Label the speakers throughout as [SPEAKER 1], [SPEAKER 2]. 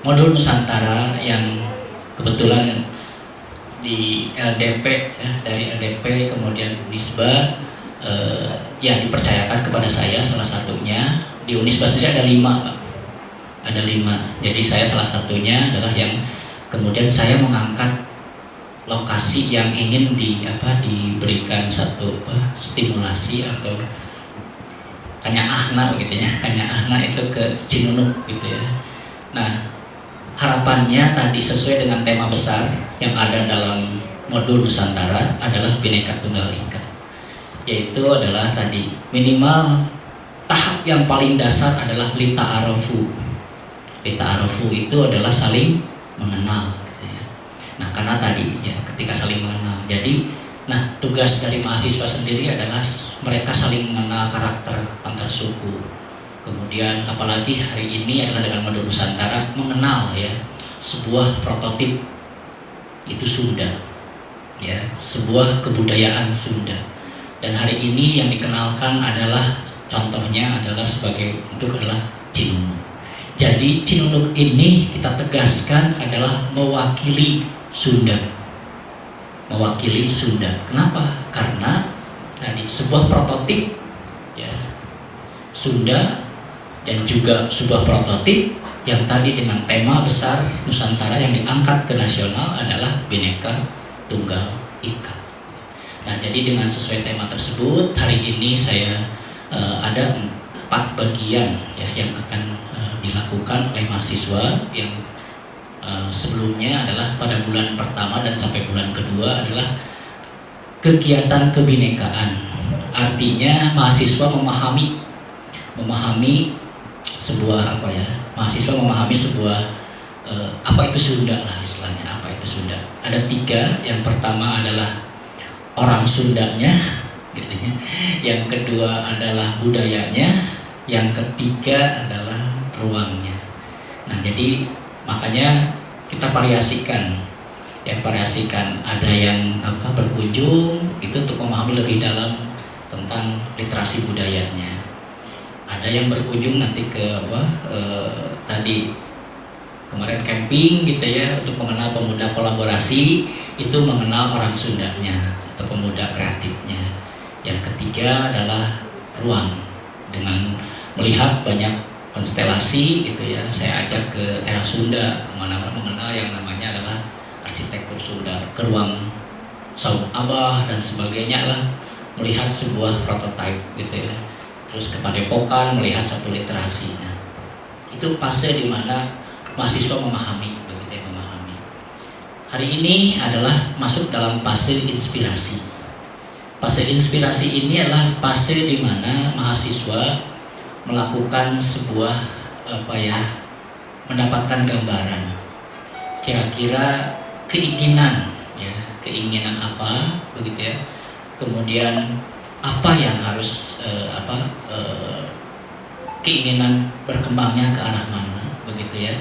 [SPEAKER 1] modul Nusantara yang kebetulan di LDP ya, dari LDP kemudian Unisba yang dipercayakan kepada saya salah satunya. Di Unisba sendiri ada 5 Pak. Ada 5. Jadi saya salah satunya adalah yang kemudian saya mengangkat lokasi yang ingin diberikan satu stimulasi atau kanyaahna begitu ya. Kanyaahna itu ke Cinunuk gitu ya. Nah, harapannya tadi sesuai dengan tema besar yang ada dalam modul Nusantara adalah Bhinneka Tunggal Ika. Yaitu adalah tadi minimal tahap yang paling dasar adalah lita'arofu. Lita'arofu itu adalah saling mengenal gitu ya. Nah, karena tadi ya ketika saling mengenal. Jadi, nah tugas dari mahasiswa sendiri adalah mereka saling mengenal karakter antar suku. Kemudian apalagi hari ini adalah dengan modul Nusantara mengenal ya sebuah prototip itu Sunda. Ya, sebuah kebudayaan Sunda. Dan hari ini yang dikenalkan adalah contohnya adalah sebagai bentuk adalah Cinunuk. Jadi Cinunuk ini kita tegaskan adalah mewakili Sunda. Mewakili Sunda. Kenapa? Karena tadi sebuah prototip ya Sunda dan juga sebuah prototip yang tadi dengan tema besar Nusantara yang diangkat ke nasional adalah Bhinneka Tunggal Ika. Nah, jadi dengan sesuai tema tersebut hari ini saya ada 4 bagian ya yang akan dilakukan oleh mahasiswa yang sebelumnya adalah pada bulan pertama dan sampai bulan kedua adalah kegiatan kebinekaan. Artinya mahasiswa memahami sebuah mahasiswa memahami sebuah apa itu Sunda lah istilahnya, apa itu Sunda. Ada 3, yang pertama adalah orang Sundanya gitu ya. Yang kedua adalah budayanya, yang ketiga adalah ruangnya. Nah, jadi makanya kita variasikan. Ya, variasikan, ada yang berkunjung itu untuk memahami lebih dalam tentang literasi budayanya. Ada yang berkunjung nanti ke tadi kemarin camping gitu ya untuk mengenal pemuda kolaborasi, itu mengenal orang Sundanya atau pemuda kreatifnya. Yang ketiga adalah ruang, dengan melihat banyak konstelasi gitu ya. Saya ajak ke teras Sunda, kemana-mana mengenal yang namanya adalah arsitektur Sunda, ke ruang Saung Abah dan sebagainya lah, melihat sebuah prototipe gitu ya. Terus ke Padepokan melihat satu literasinya. Itu fase di mana mahasiswa memahami, begitu ya, memahami. Hari ini adalah masuk dalam fase inspirasi. Fase inspirasi ini adalah fase di mana mahasiswa melakukan sebuah mendapatkan gambaran. Kira-kira keinginan ya, keinginan apa begitu ya. Kemudian apa yang harus keinginan berkembangnya ke arah mana begitu ya.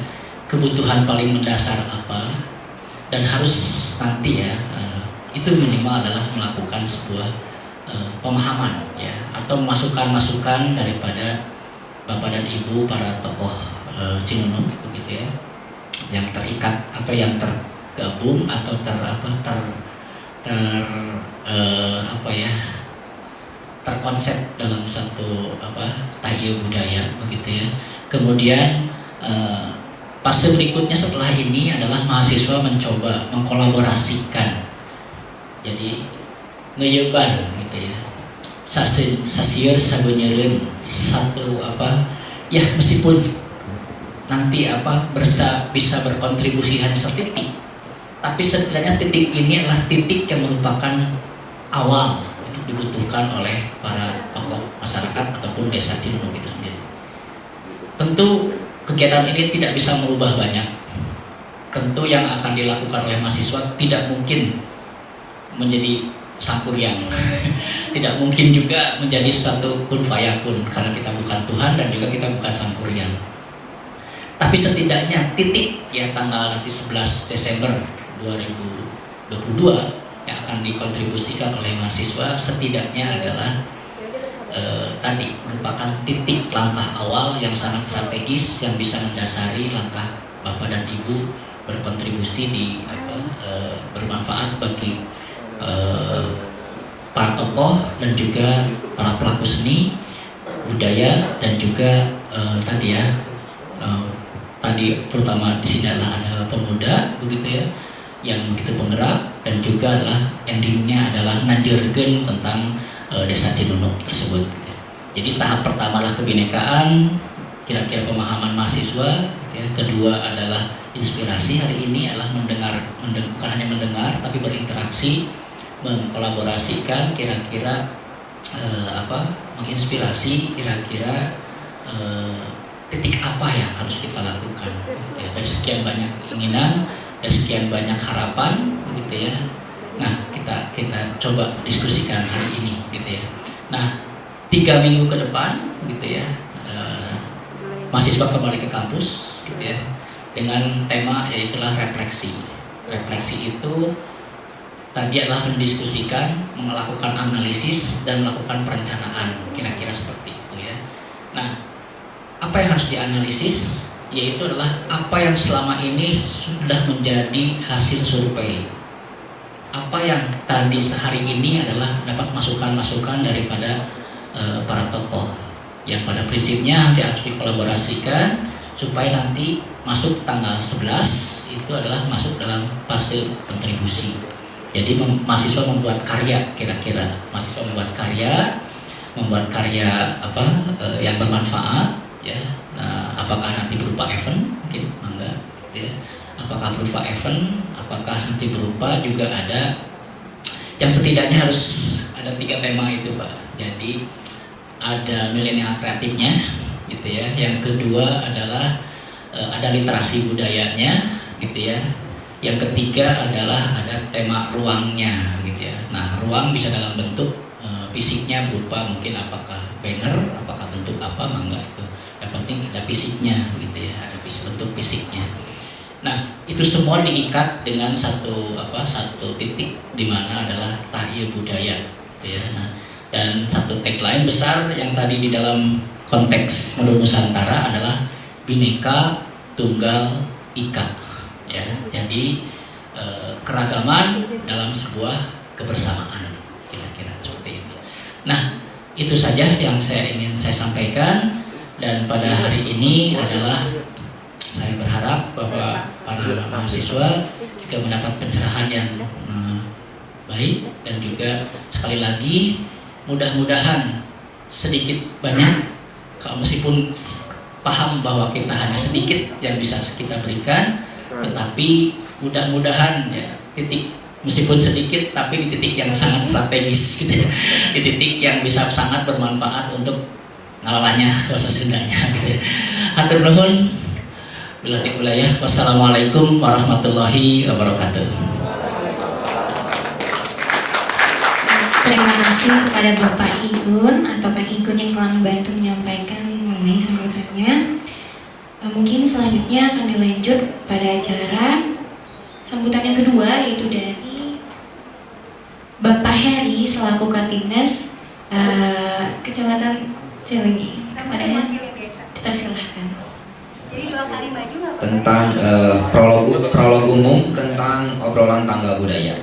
[SPEAKER 1] Kebutuhan paling mendasar apa, dan harus nanti ya itu minimal adalah melakukan sebuah pemahaman ya, atau masukan-masukan daripada Bapak dan Ibu para tokoh Cinunuk begitu ya, yang terikat atau yang tergabung atau terkonsep dalam satu tahiyuh budaya begitu ya. Kemudian fase berikutnya setelah ini adalah mahasiswa mencoba mengkolaborasikan, jadi ngeyeban gitu ya, sasieur sabeunyereun satu ya meskipun nanti bisa berkontribusi hanya setitik, tapi setidaknya titik ini adalah titik yang merupakan awal untuk dibutuhkan oleh para tokoh masyarakat ataupun desa Cinunuk itu sendiri. Tentu kegiatan ini tidak bisa merubah banyak. Tentu yang akan dilakukan oleh mahasiswa tidak mungkin menjadi sampurian. Tidak mungkin juga menjadi satu kun fayakun, karena kita bukan Tuhan dan juga kita bukan sampurian. Tapi setidaknya titik ya tanggal nanti 11 Desember 2022 yang akan dikontribusikan oleh mahasiswa setidaknya adalah tadi merupakan titik langkah awal yang sangat strategis yang bisa mendasari langkah Bapak dan Ibu berkontribusi bermanfaat bagi para tokoh dan juga para pelaku seni budaya dan juga tadi terutama di sini adalah ada pemuda begitu ya yang begitu penggerak, dan juga adalah endingnya adalah nanjurgen tentang desa Cinunuk tersebut gitu ya. Jadi tahap pertama adalah kebinekaan, kira-kira pemahaman mahasiswa gitu ya. Kedua adalah inspirasi, hari ini adalah bukan hanya mendengar tapi berinteraksi, mengkolaborasikan kira-kira menginspirasi kira-kira titik apa yang harus kita lakukan gitu ya. Dari sekian banyak keinginan dan sekian banyak harapan begitu ya. Nah, kita coba diskusikan hari ini gitu ya. Nah, 3 minggu ke depan begitu ya, mahasiswa kembali ke kampus gitu ya dengan tema yaitulah refleksi. Refleksi itu tadi adalah mendiskusikan, melakukan analisis dan melakukan perencanaan, kira-kira seperti itu ya. Nah, apa yang harus dianalisis yaitu adalah apa yang selama ini sudah menjadi hasil survei. Apa yang tadi sehari ini adalah dapat masukan-masukan daripada para tokoh yang pada prinsipnya nanti harus dikolaborasikan supaya nanti masuk tanggal 11 itu adalah masuk dalam fase kontribusi. Jadi mahasiswa membuat karya, kira-kira mahasiswa membuat karya yang bermanfaat ya. Nah, apakah nanti berupa event mungkin enggak gitu ya. Apakah berupa event, apakah nanti berupa juga ada yang setidaknya harus ada 3 tema itu Pak. Jadi ada milenial kreatifnya gitu ya. Yang kedua adalah ada literasi budayanya gitu ya. Yang ketiga adalah ada tema ruangnya gitu ya. Nah, ruang bisa dalam bentuk fisiknya berupa mungkin apakah banner, apakah bentuk apa, mangga itu. Yang penting ada fisiknya begitu ya, ada bentuk fisiknya. Nah, itu semua diikat dengan satu titik di mana adalah tahiyya budaya gitu ya. Nah, dan satu tagline besar yang tadi di dalam konteks Modul Nusantara adalah Bhinneka Tunggal Ika ya. Jadi keragaman dalam sebuah kebersamaan, kira-kira seperti itu. Nah, itu saja yang ingin saya sampaikan, dan pada hari ini adalah saya berharap bahwa para mahasiswa juga mendapat pencerahan yang baik, dan juga sekali lagi mudah-mudahan sedikit banyak, kalau meskipun paham bahwa kita hanya sedikit yang bisa kita berikan, tetapi mudah-mudahan ya meskipun sedikit tapi di titik yang sangat strategis gitu ya. Di titik yang bisa sangat bermanfaat untuk ngalamannya bahasa Sundanya gitu ya. Hatur nuhun. Bila wilayah. Wassalamualaikum warahmatullahi wabarakatuh.
[SPEAKER 2] Terima kasih kepada Bapak Igun atau Kang Igun yang telah membantu menyampaikan mengenai sambutannya. Mungkin selanjutnya akan dilanjut pada acara sambutan yang kedua, yaitu dari Bapak Heri selaku Katimnas Kecamatan Cilenyi. Kepadanya dipersilahkan.
[SPEAKER 3] Jadi 2 kali maju
[SPEAKER 4] tentang prolog umum tentang obrolan tangga budaya.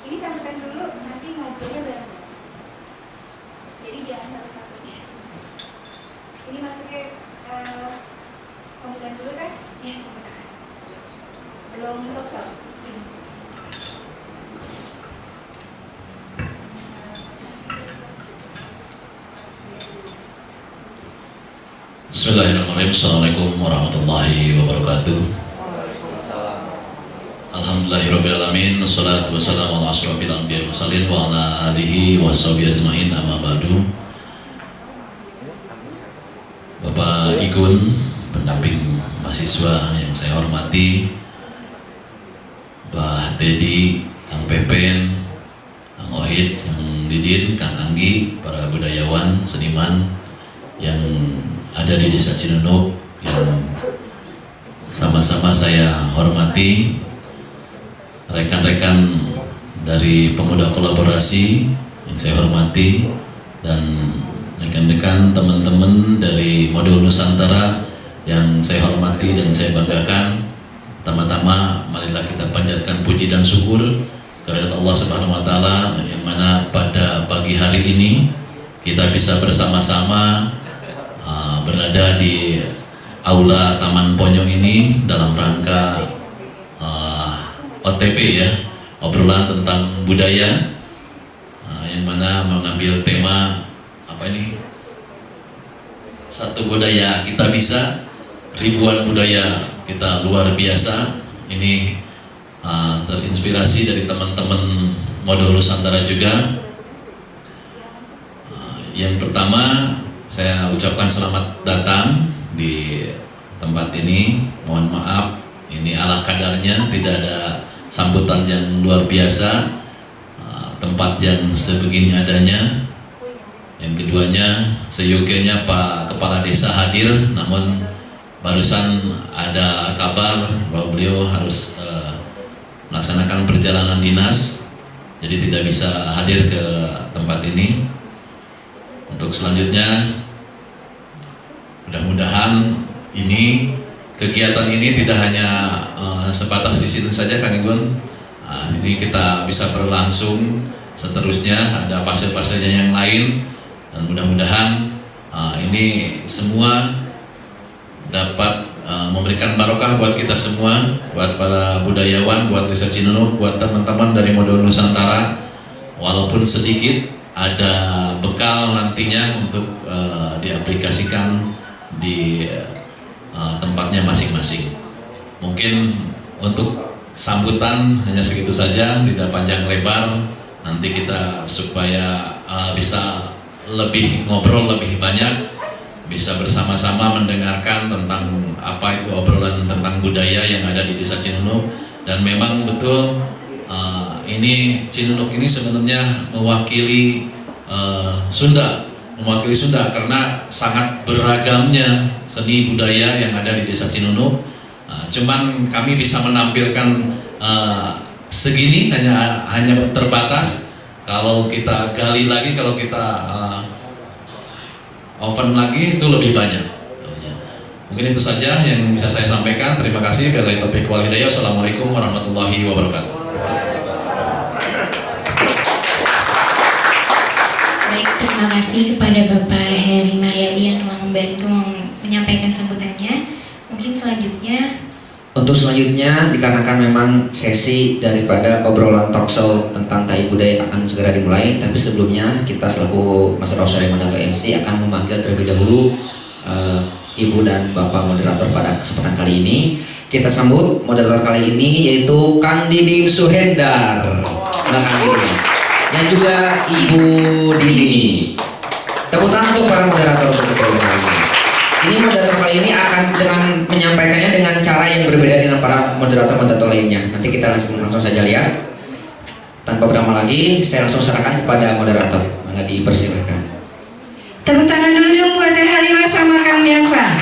[SPEAKER 3] Ini sambutan dulu, nanti ngobrolnya bareng. Jadi jangan satu-satu. Ini masuknya sambutan dulu kan?
[SPEAKER 2] Ya, sambutan.
[SPEAKER 3] Belum talkshow.
[SPEAKER 5] Bismillahirrahmanirrahim. Assalamualaikum warahmatullahi wabarakatuh. Alhamdulillahirrahmanirrahim. Assalatu wassalamu ala asyrafil anbiya'i wal mursalin wa ala alihi wa sahbihi ajma'in, amma ba'du. Bapak Igun, pendamping mahasiswa yang saya hormati, Mbah Teddy, Kang Pepen, Kang Ohid, Kang Didin, Kang Anggi, para budayawan, seniman yang ada di Desa Cinunuk yang sama-sama saya hormati, rekan-rekan dari Pemuda Kolaborasi yang saya hormati, dan rekan-rekan teman-teman dari Modul Nusantara yang saya hormati dan saya banggakan. Pertama-tama marilah kita panjatkan puji dan syukur kehadirat Allah Subhanahu wa taala yang mana pada pagi hari ini kita bisa bersama-sama berada di aula Taman Ponyong ini dalam rangka OTB ya, obrolan tentang budaya, yang mana mengambil tema apa ini? Satu budaya kita bisa, ribuan budaya kita luar biasa. Ini terinspirasi dari teman-teman Modul Nusantara juga. Yang pertama saya ucapkan selamat datang di tempat ini. Mohon maaf, ini ala kadarnya, tidak ada sambutan yang luar biasa, tempat yang sebegini adanya. Yang keduanya, seyogianya Pak Kepala Desa hadir, namun barusan ada kabar bahwa beliau harus melaksanakan perjalanan dinas, jadi tidak bisa hadir ke tempat ini. Untuk selanjutnya, mudah-mudahan ini kegiatan ini tidak hanya sebatas di sini saja, Kang Igun. Ini kita bisa berlangsung seterusnya, ada pasir-pasirnya yang lain, dan mudah-mudahan ini semua dapat memberikan barokah buat kita semua, buat para budayawan, buat Desa Cinunuk, buat teman-teman dari Modul Nusantara. Walaupun sedikit, ada bekal nantinya untuk diaplikasikan di tempatnya masing-masing. Mungkin untuk sambutan hanya segitu saja, tidak panjang lebar. Nanti kita supaya bisa lebih ngobrol lebih banyak, bisa bersama-sama mendengarkan tentang apa itu obrolan tentang budaya yang ada di Desa Cinunuk. Dan memang betul ini Cinunuk ini sebenarnya mewakili Sunda karena sangat beragamnya seni budaya yang ada di Desa Cinunuk. Cuman kami bisa menampilkan segini hanya terbatas. Kalau kita gali lagi, kalau kita open lagi, itu lebih banyak. Mungkin itu saja yang bisa saya sampaikan. Terima kasih. Billahi taufiq wal hidayah. Assalamualaikum warahmatullahi wabarakatuh.
[SPEAKER 2] Baik, terima kasih kepada Bapak Heri Mariadi yang telah membantu menyampaikan sambutannya. Mungkin selanjutnya,
[SPEAKER 4] Untuk selanjutnya, dikarenakan memang sesi daripada obrolan talkshow tentang TAI budaya akan segera dimulai, tapi sebelumnya kita selaku Mas Rosaliman atau MC akan memanggil terlebih dahulu Ibu dan Bapak moderator pada kesempatan kali ini. Kita sambut moderator kali ini yaitu Kang Diding Suhendar, Kang Diding, dan juga Ibu Dini. Tepuk tangan untuk para moderator untuk kali ini. Ini moderator kali ini akan dengan menyampaikannya dengan cara yang berbeda dengan para moderator lainnya. Nanti kita langsung saja lihat. Tanpa berlama lagi, saya langsung serahkan kepada moderator. Mangga dipersilakan.
[SPEAKER 3] Tepuk tangan dulu dong buat Teh Halimah sama Kang Dava.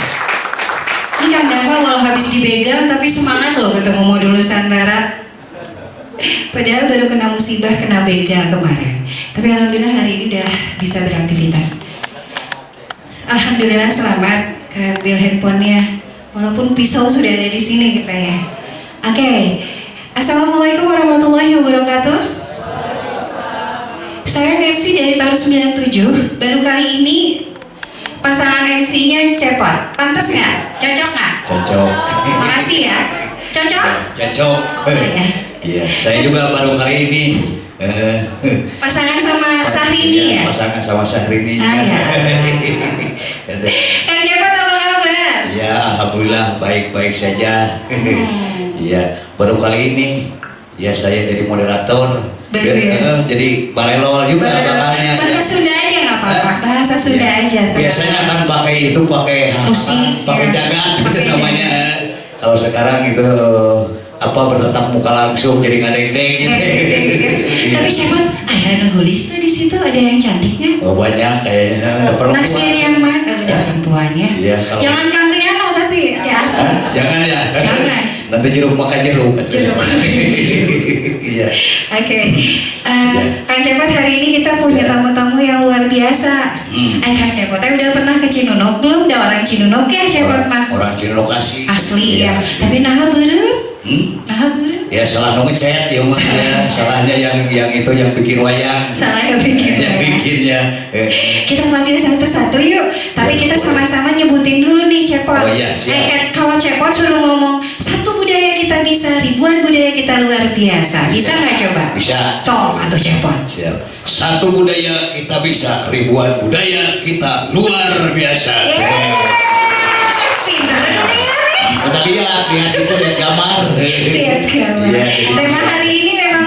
[SPEAKER 3] Ini Kang Dava walau habis dibegal tapi semangat loh ketemu Modul Nusantara. Padahal baru kena musibah, kena begal kemarin. Tapi alhamdulillah hari ini udah bisa beraktivitas. Alhamdulillah selamat, keambil handphonenya. Walaupun pisau sudah ada di sini kita ya. Oke. Assalamualaikum warahmatullahi wabarakatuh. Saya MC dari tahun 97. Baru kali ini pasangan MC-nya cepot. Pantas nggak? Cocok nggak?
[SPEAKER 6] Cocok.
[SPEAKER 3] Makasih ya. Cocok?
[SPEAKER 6] Cocok.
[SPEAKER 3] Oh, ya.
[SPEAKER 6] Iya, saya juga baru kali ini.
[SPEAKER 3] Pasangan sama Syahrini ya?
[SPEAKER 6] Pasangan sama Syahrini.
[SPEAKER 3] Ah, ya. Kang Cepot apa kabar?
[SPEAKER 6] Ya, alhamdulillah baik-baik saja. Iya, baru kali ini ya saya jadi moderator.
[SPEAKER 3] Baru ya?
[SPEAKER 6] Jadi balelol juga bakalnya.
[SPEAKER 3] Bahasa Sunda aja nggak apa-apa. Bahasa Sunda aja.
[SPEAKER 6] Biasanya kan pakai itu, pakai
[SPEAKER 3] musik,
[SPEAKER 6] pakai
[SPEAKER 3] ya.
[SPEAKER 6] jagat itu namanya. Kalau sekarang itu apa bertatap muka langsung jadi ngadeng-deng gitu.
[SPEAKER 3] Tapi Cepot, ada nulis di situ ada yang cantiknya.
[SPEAKER 6] Oh, banyak kayaknya. Ada perempuan.
[SPEAKER 3] Naksir yang mana? Udah perempuan ya.
[SPEAKER 6] Iya, kalau
[SPEAKER 3] Jangan Kang Riano tapi hati-hati.
[SPEAKER 6] jangan ya.
[SPEAKER 3] Jangan.
[SPEAKER 6] Nanti jeruk makan jeruk.
[SPEAKER 3] Jeruk.
[SPEAKER 6] Iya.
[SPEAKER 3] Oke, Kang Cepot, hari ini kita punya tamu-tamu yang luar biasa. Kang Cepot, udah pernah ke Cinunuk belum? Ada orang Cinunuk ya Cepot mah?
[SPEAKER 6] Orang Cinunuk asli.
[SPEAKER 3] Asli
[SPEAKER 6] Iya,
[SPEAKER 3] ya.
[SPEAKER 6] asli.
[SPEAKER 3] Tapi nah beureum. Nah beureum.
[SPEAKER 6] Ya salah nu ngecet ya mah ya. Salahnya yang itu yang bikin wayang.
[SPEAKER 3] Salah yang bikin.
[SPEAKER 6] Yang bikinnya.
[SPEAKER 3] Kita panggil satu-satu yuk. Tapi
[SPEAKER 6] Ya,
[SPEAKER 3] kita
[SPEAKER 6] boleh.
[SPEAKER 3] sama-sama nyebutin dulu nih Cepot.
[SPEAKER 6] Oh, iya, siap.
[SPEAKER 3] Kalau Cepot suruh ngomong satu budaya kita bisa, ribuan budaya kita luar biasa. Bisa nggak coba?
[SPEAKER 6] Bisa.
[SPEAKER 3] Cong atau Cepot.
[SPEAKER 6] Siap. Satu budaya kita bisa, ribuan budaya kita luar biasa.
[SPEAKER 3] Pintar aja nih.
[SPEAKER 6] Udah lihat itu lihat gambar.
[SPEAKER 3] Lihat gambar.
[SPEAKER 6] Iya,
[SPEAKER 3] Tema hari ini memang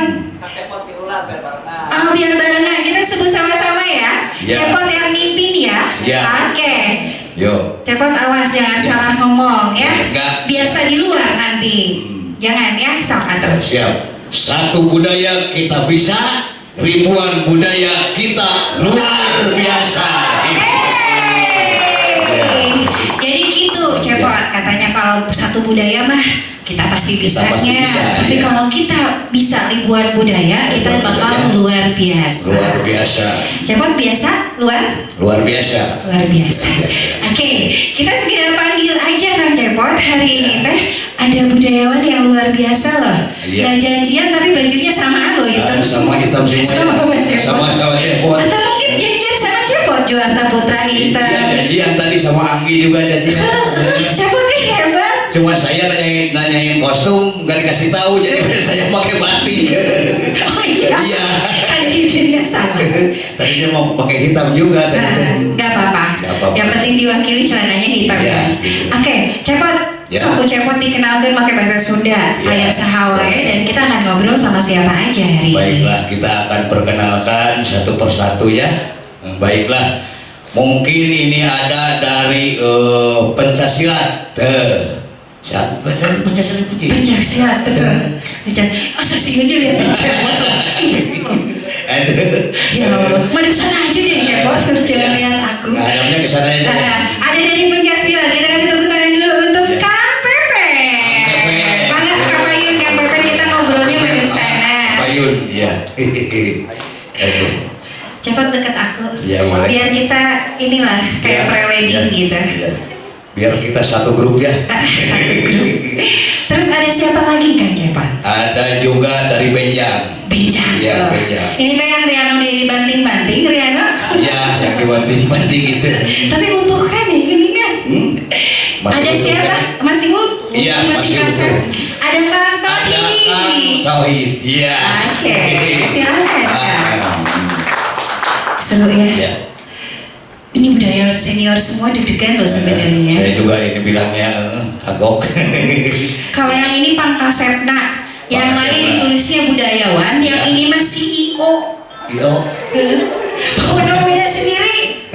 [SPEAKER 3] biar barengan. Kita sebut sama-sama ya.
[SPEAKER 6] Ya.
[SPEAKER 3] Cepot yang mimpin ya.
[SPEAKER 6] Siap.
[SPEAKER 3] Oke.
[SPEAKER 6] Yo.
[SPEAKER 3] Cepot awas jangan
[SPEAKER 6] Siap.
[SPEAKER 3] salah ngomong ya.
[SPEAKER 6] Enggak.
[SPEAKER 3] Biasa di luar nanti. Jangan ya, sok atuh.
[SPEAKER 6] Siap. Satu budaya kita bisa, ribuan budaya kita luar biasa.
[SPEAKER 3] Hey. Jadi gitu Cepot, katanya kalau satu budaya mah kita pasti
[SPEAKER 6] Kita
[SPEAKER 3] bisanya.
[SPEAKER 6] pasti bisa,
[SPEAKER 3] Tapi
[SPEAKER 6] iya.
[SPEAKER 3] kalau kita bisa ribuan budaya, kita
[SPEAKER 6] Ribuan
[SPEAKER 3] bakal
[SPEAKER 6] budaya.
[SPEAKER 3] luar biasa.
[SPEAKER 6] Luar biasa.
[SPEAKER 3] Cepot biasa, luar
[SPEAKER 6] Luar biasa.
[SPEAKER 3] luar biasa. Oke, kita segera panggil aja Kang Cepot. Hari ini teh ada budayawan yang luar biasa loh.
[SPEAKER 6] Iya.
[SPEAKER 3] Nggak janjian tapi bajunya samaan loh hitam.
[SPEAKER 6] Sama hitam semua.
[SPEAKER 3] Sama Cepot.
[SPEAKER 6] Sama Cepot.
[SPEAKER 3] Atau mungkin janjian sama Cepot, Juarta Putra hitam.
[SPEAKER 6] Iya, janjian tadi sama Anggi juga janjian.
[SPEAKER 3] Cepot ini hebat.
[SPEAKER 6] Cuma saya nanyain kostum nggak dikasih tahu, jadi saya pakai batik.
[SPEAKER 3] Oh iya.
[SPEAKER 6] Iya.
[SPEAKER 3] Kan idenya sama.
[SPEAKER 6] Tadinya mau pakai hitam juga.
[SPEAKER 3] Nggak apa-apa.
[SPEAKER 6] Nggak apa-apa.
[SPEAKER 3] Yang penting diwakili celananya hitam.
[SPEAKER 6] Iya,
[SPEAKER 3] kan?
[SPEAKER 6] gitu.
[SPEAKER 3] Oke, Cepot.
[SPEAKER 6] Ya.
[SPEAKER 3] Suku Cepot dikenalkan pakai bahasa Sunda,
[SPEAKER 6] Ya.
[SPEAKER 3] kayak Sahawae, dan kita akan ngobrol sama siapa aja hari ini.
[SPEAKER 6] Baiklah, kita akan perkenalkan satu persatu ya. Baiklah, mungkin ini ada dari pencaksilat. Siapa? Pencaksilat itu?
[SPEAKER 3] Pencak silat, betul. Pencak. Masa sih ini lihat Cepot?
[SPEAKER 6] Aduh.
[SPEAKER 3] Ya Allah, mau di sana aja deh Cepot, jangan lihat aku.
[SPEAKER 6] Hadapnya ke sana aja.
[SPEAKER 3] Ada dari pencak silat, kita kasih tepuk tangan dulu untuk
[SPEAKER 6] Ya.
[SPEAKER 3] Kang Pepe.
[SPEAKER 6] Pepe.
[SPEAKER 3] Banget Kang Payun, Kang Pepe, kita ngobrolnya di sana.
[SPEAKER 6] Payun, iya. Aduh.
[SPEAKER 3] Cepot deket aku.
[SPEAKER 6] Ya, boleh.
[SPEAKER 3] Biar kita inilah kayak
[SPEAKER 6] Ya,
[SPEAKER 3] prewedding
[SPEAKER 6] ya,
[SPEAKER 3] gitu.
[SPEAKER 6] ya. Biar kita satu grup ya.
[SPEAKER 3] Satu grup. Terus ada siapa lagi Kang Cepot?
[SPEAKER 6] Ada juga dari Benjang.
[SPEAKER 3] Bejang.
[SPEAKER 6] Iya,
[SPEAKER 3] Oh.
[SPEAKER 6] Bejang.
[SPEAKER 3] Ini teh yang Riano dibanting-banting, Riano.
[SPEAKER 6] Iya, yang dibanting-banting gitu.
[SPEAKER 3] Tapi utuh kan ya ini kan.
[SPEAKER 6] Masih
[SPEAKER 3] Ada
[SPEAKER 6] utuh
[SPEAKER 3] siapa?
[SPEAKER 6] kan?
[SPEAKER 3] Masih utuh.
[SPEAKER 6] Iya, masih
[SPEAKER 3] kasar.
[SPEAKER 6] utuh.
[SPEAKER 3] Ada Kang
[SPEAKER 6] Ada
[SPEAKER 3] Tohid.
[SPEAKER 6] Kang Tauhid. Iya.
[SPEAKER 3] Oke, silakan, Kang. Seru ya.
[SPEAKER 6] Iya.
[SPEAKER 3] Ini budayawan senior semua deg-degan loh sebenarnya.
[SPEAKER 6] Saya juga ini bilangnya kagok.
[SPEAKER 3] Kalau yang ini Pangkasepna, yang lain
[SPEAKER 6] Pangkasepna.
[SPEAKER 3] ditulisnya budayawan, yang
[SPEAKER 6] Ya.
[SPEAKER 3] ini mah CEO.
[SPEAKER 6] Yo.
[SPEAKER 3] Benar beda sendiri.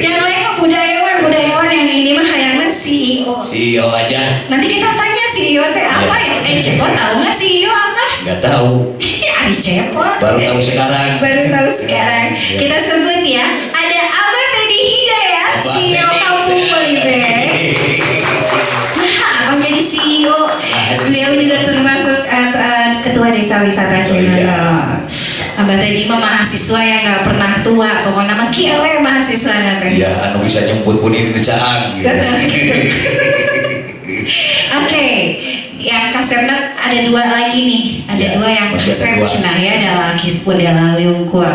[SPEAKER 3] Yang lain mah budayawan yang ini mah hayangna CEO.
[SPEAKER 6] CEO aja.
[SPEAKER 3] Nanti kita tanya CEO teh apa ya? Cepot tahu nggak CEO apa?
[SPEAKER 6] Nggak tahu.
[SPEAKER 3] Ari Cepot.
[SPEAKER 6] Baru tahu sekarang.
[SPEAKER 3] Baru tahu sekarang.
[SPEAKER 6] Ya.
[SPEAKER 3] Kita sebut ya. Ada Albert Teddy Hidayat,
[SPEAKER 6] Abang
[SPEAKER 3] CEO
[SPEAKER 6] Teddy.
[SPEAKER 3] Kampung Pelibet. Nah, abang jadi CEO. Beliau juga termasuk ketua desa wisata Cibinong.
[SPEAKER 6] iya.
[SPEAKER 3] Abang Teddy mah mahasiswa yang nggak pernah tua. Pokoknya mah kiele mahasiswa nanti.
[SPEAKER 6] Iya, anu bisa nyemput pun ini caang. Gitu.
[SPEAKER 3] Oke, yang kasepna ada dua lagi nih. Ada
[SPEAKER 6] Ya,
[SPEAKER 3] dua yang
[SPEAKER 6] masih ada
[SPEAKER 3] kasep
[SPEAKER 6] dua.
[SPEAKER 3] cenah ya, ada lagi sepeda unggul.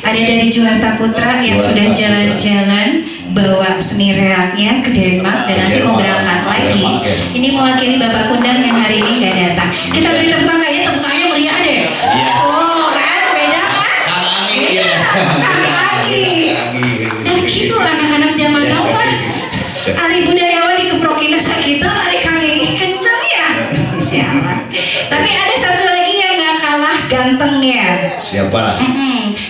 [SPEAKER 3] Ada dari Juarta Putra yang
[SPEAKER 6] Juarta
[SPEAKER 3] sudah
[SPEAKER 6] Putra.
[SPEAKER 3] jalan-jalan bawa seni reaknya ke Denmark dan
[SPEAKER 6] Ke
[SPEAKER 3] nanti mau
[SPEAKER 6] Denmark.
[SPEAKER 3] berangkat lagi.
[SPEAKER 6] Denmark, ya.
[SPEAKER 3] Ini mewakili Bapak Kundang yang hari ini nggak datang. Kita beri tepuk tangan ya, tepuk tangannya meriah deh.
[SPEAKER 6] Iya.
[SPEAKER 3] Oh kan, beda kan?
[SPEAKER 6] Kang Anggi ya.
[SPEAKER 3] Kang Anggi.
[SPEAKER 6] Kang Anggi.
[SPEAKER 3] Dan gitu anak-anak zaman now kan. Ari budayawan dikeprokin desa kita, Ari kangen kenceng ya. Siapa? Tapi ada satu lagi yang nggak kalah gantengnya.
[SPEAKER 6] Siapa lah?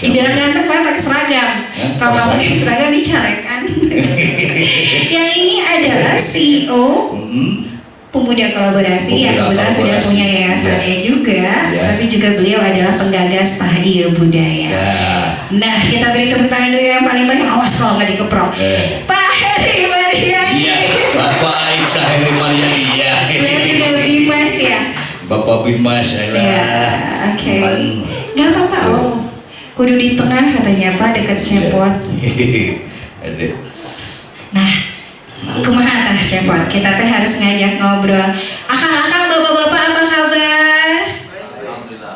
[SPEAKER 3] Dibilang ganteng soalnya pakai seragam.
[SPEAKER 6] Hah?
[SPEAKER 3] Kalau nggak
[SPEAKER 6] Pakai
[SPEAKER 3] pakai seragam dicarekan. Yang ini adalah CEO Pemuda Kolaborasi yang
[SPEAKER 6] Pemuda
[SPEAKER 3] kebetulan sudah
[SPEAKER 6] Kolaborasi.
[SPEAKER 3] punya yayasannya juga,
[SPEAKER 6] Ya.
[SPEAKER 3] tapi juga beliau adalah penggagas Tahiyya Budaya.
[SPEAKER 6] Ya.
[SPEAKER 3] Nah, kita beri tepuk tangan dulu yang paling banyak. Awas kalau nggak dikeprok. Pak Heri Mariani.
[SPEAKER 6] Iya, Bapak Aibda Heri Maryani ya.
[SPEAKER 3] Beliau juga Bima
[SPEAKER 6] Bapak Bin Mas
[SPEAKER 3] Ya, oke. Nggak apa-apa, oh. Kudu di tengah katanya Pak, dekat cepot.
[SPEAKER 6] Ada.
[SPEAKER 3] Nah, kumaha tah cepot? Kita teh harus ngajak ngobrol. Akang-akang, bapak-bapak apa kabar?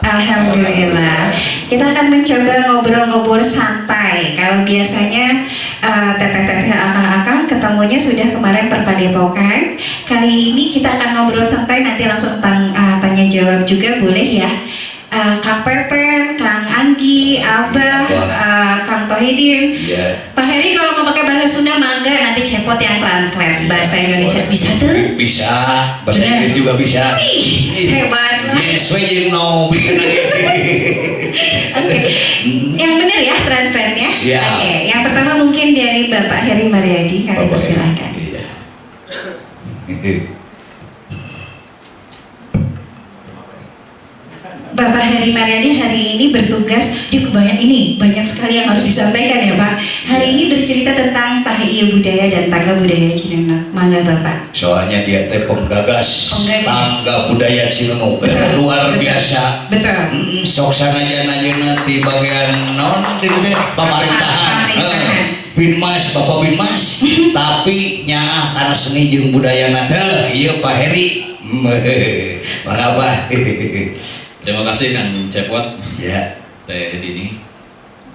[SPEAKER 3] Alhamdulillah. Kita akan mencoba ngobrol-ngobrol santai. Kalau biasanya teteh-teteh akang-akang ketemunya sudah kemarin perpadepokan. Kali ini kita akan ngobrol santai, nanti langsung tanya jawab juga boleh ya. Kang Pepen, Kang Anggi, Abah, Kang Tohidin.
[SPEAKER 6] Iya.
[SPEAKER 3] Pak Heri kalau mau pakai bahasa Sunda mangga, nanti cepot yang translate bahasa Indonesia bisa tuh.
[SPEAKER 6] Bisa, bahasa
[SPEAKER 3] Bener.
[SPEAKER 6] Inggris juga bisa.
[SPEAKER 3] Ih, hebat.
[SPEAKER 6] Yes, we know bisa.
[SPEAKER 3] Oke, yang benar ya translate-nya.
[SPEAKER 6] Siap.
[SPEAKER 3] Oke, yang pertama mungkin dari Bapak Heri Mariadi, kami persilahkan.
[SPEAKER 6] Iya.
[SPEAKER 3] Bapak Heri Mariadi hari ini bertugas di kebanyak ini, banyak sekali yang harus disampaikan ya Pak. Hari ini bercerita tentang Tahiyya Budaya dan Tangga Budaya Cinunuk. Mangga Bapak.
[SPEAKER 6] Soalnya dia teh penggagas tangga budaya Cinunuk. Luar biasa.
[SPEAKER 3] Betul.
[SPEAKER 6] Sok sanajan-ajeuna ti bagian non di pemerintahan. Bin Mas, Bapak Bin Mas. Tapi nyaah karena seni jeung budayana teh ieu Pak Heri. Mangapa?
[SPEAKER 5] Terima kasih Kang Cepot,
[SPEAKER 6] Ya.
[SPEAKER 5] Teh Dini.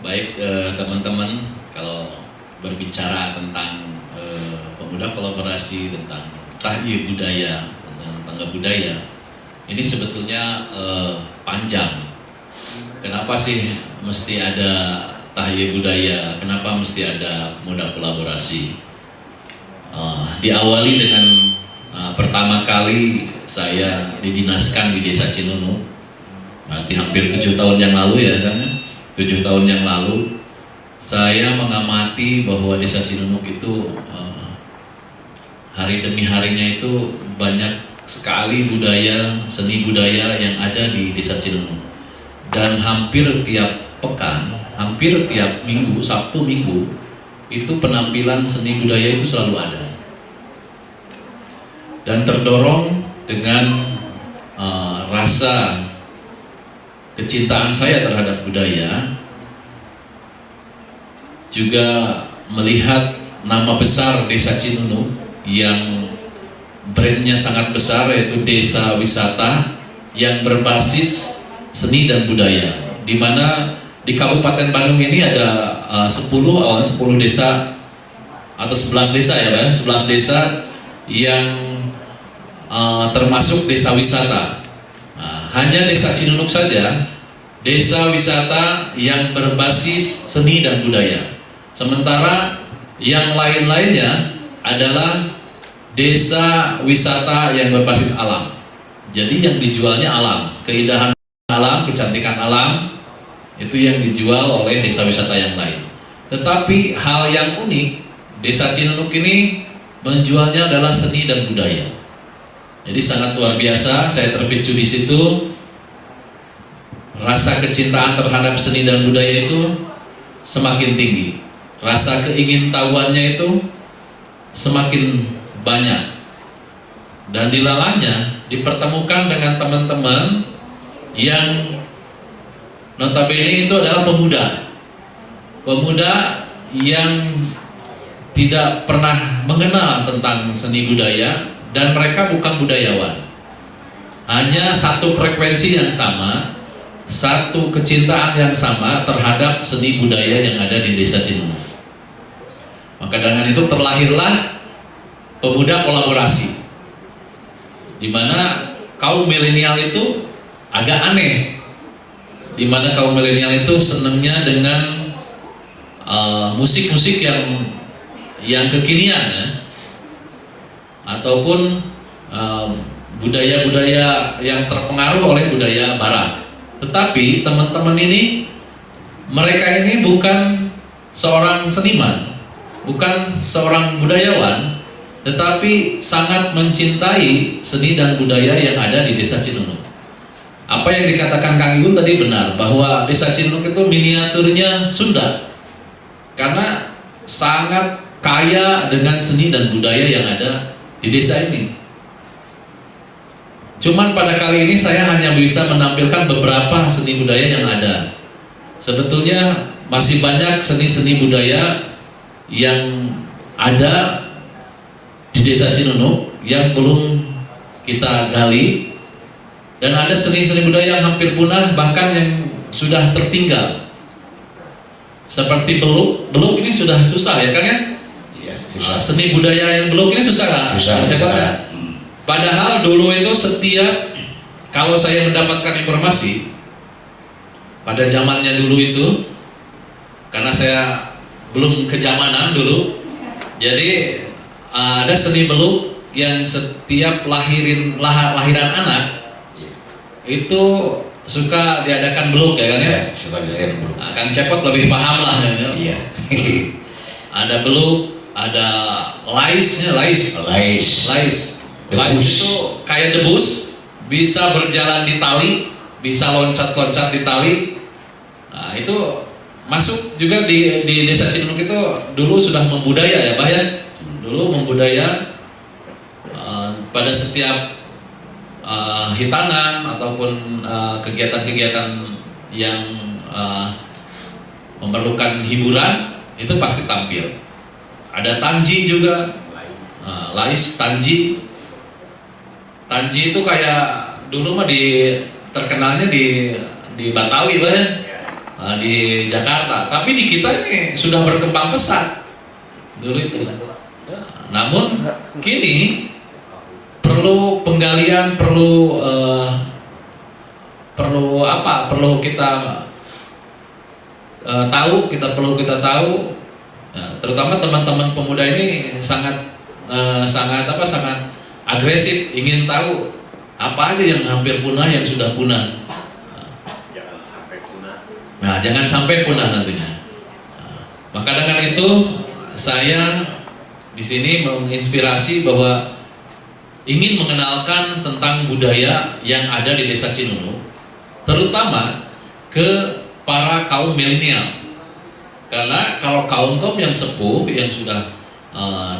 [SPEAKER 5] Baik teman-teman, kalau berbicara tentang pemuda kolaborasi, tentang Tahiyya Budaya, tentang Tangga Budaya, ini sebetulnya panjang. Kenapa sih mesti ada Tahiyya Budaya? Kenapa mesti ada pemuda kolaborasi? Diawali dengan pertama kali saya didinaskan di Desa Cinunuk. Berarti hampir 7 tahun yang lalu ya kan, 7 tahun yang lalu saya mengamati bahwa Desa Cinunuk itu hari demi harinya itu banyak sekali budaya, seni budaya yang ada di Desa Cinunuk. Dan hampir tiap pekan, hampir tiap minggu, Sabtu Minggu, itu penampilan seni budaya itu selalu ada. Dan terdorong dengan rasa kecintaan saya terhadap budaya, juga melihat nama besar Desa Cinunuk yang brandnya sangat besar, yaitu desa wisata yang berbasis seni dan budaya, di mana di Kabupaten Bandung ini ada 10 desa atau 11 desa ya Pak, 11 desa yang termasuk desa wisata. Hanya Desa Cinunuk saja desa wisata yang berbasis seni dan budaya. Sementara yang lain-lainnya adalah desa wisata yang berbasis alam. Jadi yang dijualnya alam, keindahan alam, kecantikan alam, itu yang dijual oleh desa wisata yang lain. Tetapi hal yang unik, Desa Cinunuk ini menjualnya adalah seni dan budaya. Jadi sangat luar biasa, saya terpicu di situ. Rasa kecintaan terhadap seni dan budaya itu semakin tinggi. Rasa keingintahuannya itu semakin banyak. Dan dilalanya dipertemukan dengan teman-teman yang notabene itu adalah pemuda. Pemuda yang tidak pernah mengenal tentang seni budaya, dan mereka bukan budayawan. Hanya satu frekuensi yang sama, satu kecintaan yang sama terhadap seni budaya yang ada di Desa Cinunuk. Maka dengan itu terlahirlah pemuda kolaborasi, di mana kaum milenial itu agak aneh, di mana kaum milenial itu senangnya dengan musik-musik yang kekinian ya, ataupun budaya-budaya yang terpengaruh oleh budaya barat. Tetapi teman-teman ini, mereka ini bukan seorang seniman, bukan seorang budayawan, tetapi sangat mencintai seni dan budaya yang ada di Desa Cinunuk. Apa yang dikatakan Kang Igun tadi benar, bahwa Desa Cinunuk itu miniaturnya Sunda, karena sangat kaya dengan seni dan budaya yang ada di desa ini. Cuman pada kali ini saya hanya bisa menampilkan beberapa seni budaya yang ada. Sebetulnya masih banyak seni-seni budaya yang ada di Desa Cinunuk yang belum kita gali, dan ada seni-seni budaya yang hampir punah bahkan yang sudah tertinggal. Seperti beluk ini sudah susah ya Kang ya?
[SPEAKER 6] Iya, susah.
[SPEAKER 5] Seni budaya yang beluk ini susah nggak?
[SPEAKER 6] Susah.
[SPEAKER 5] Padahal dulu itu setiap, kalau saya mendapatkan informasi pada zamannya dulu itu, karena saya belum kezamanan dulu, jadi ada seni beluk yang setiap lahiran anak itu suka diadakan beluk ya kan ya?
[SPEAKER 6] Iya, suka dilahirin beluk.
[SPEAKER 5] Nah, Kang Cepot lebih paham lah ya.
[SPEAKER 6] Iya.
[SPEAKER 5] Ada beluk, ada laisnya, lais itu kayak debus, bisa berjalan di tali, bisa loncat-loncat di tali. Nah, itu masuk juga di Desa Cinunuk itu dulu sudah membudaya ya Pak ya. Dulu membudaya pada setiap hitangan ataupun kegiatan-kegiatan yang memerlukan hiburan itu pasti tampil. Ada tanji juga, lais tanji. Tanji itu kayak dulu mah terkenalnya di Batawi Pak ya, di Jakarta. Tapi di kita ini sudah berkembang pesat dulu itu. Namun kini perlu penggalian, perlu kita perlu kita tahu, ya, terutama teman-teman pemuda ini sangat agresif, ingin tahu apa aja yang hampir punah, yang sudah punah. Nah, jangan sampai punah nantinya. Maka dengan itu saya di sini menginspirasi bahwa ingin mengenalkan tentang budaya yang ada di Desa Cinunuk, terutama ke para kaum milenial. Karena kalau kaum-kaum yang sepuh, yang sudah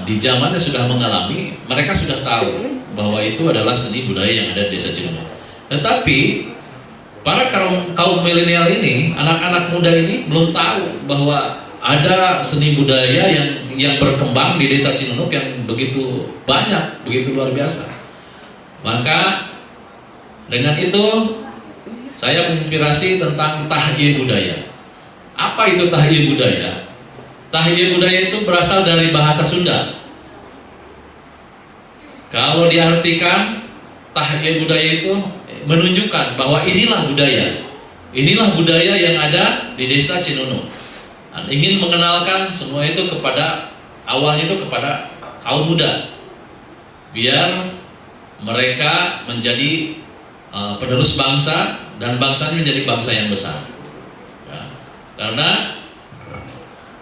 [SPEAKER 5] di zamannya sudah mengalami, mereka sudah tahu bahwa itu adalah seni budaya yang ada di Desa Cinunuk. Tetapi para kaum milenial ini, anak-anak muda ini belum tahu bahwa ada seni budaya yang berkembang di Desa Cinunuk yang begitu banyak, begitu luar biasa. Maka dengan itu saya menginspirasi tentang tahiyya budaya. Apa itu tahiyya budaya? Tahiyya budaya itu berasal dari bahasa Sunda. Kalau diartikan, tahiyya budaya itu menunjukkan bahwa inilah budaya. Inilah budaya yang ada di Desa Cinunuk. Dan ingin mengenalkan semua itu awalnya itu kepada kaum muda. Biar mereka menjadi penerus bangsa, dan bangsanya menjadi bangsa yang besar. Ya. Karena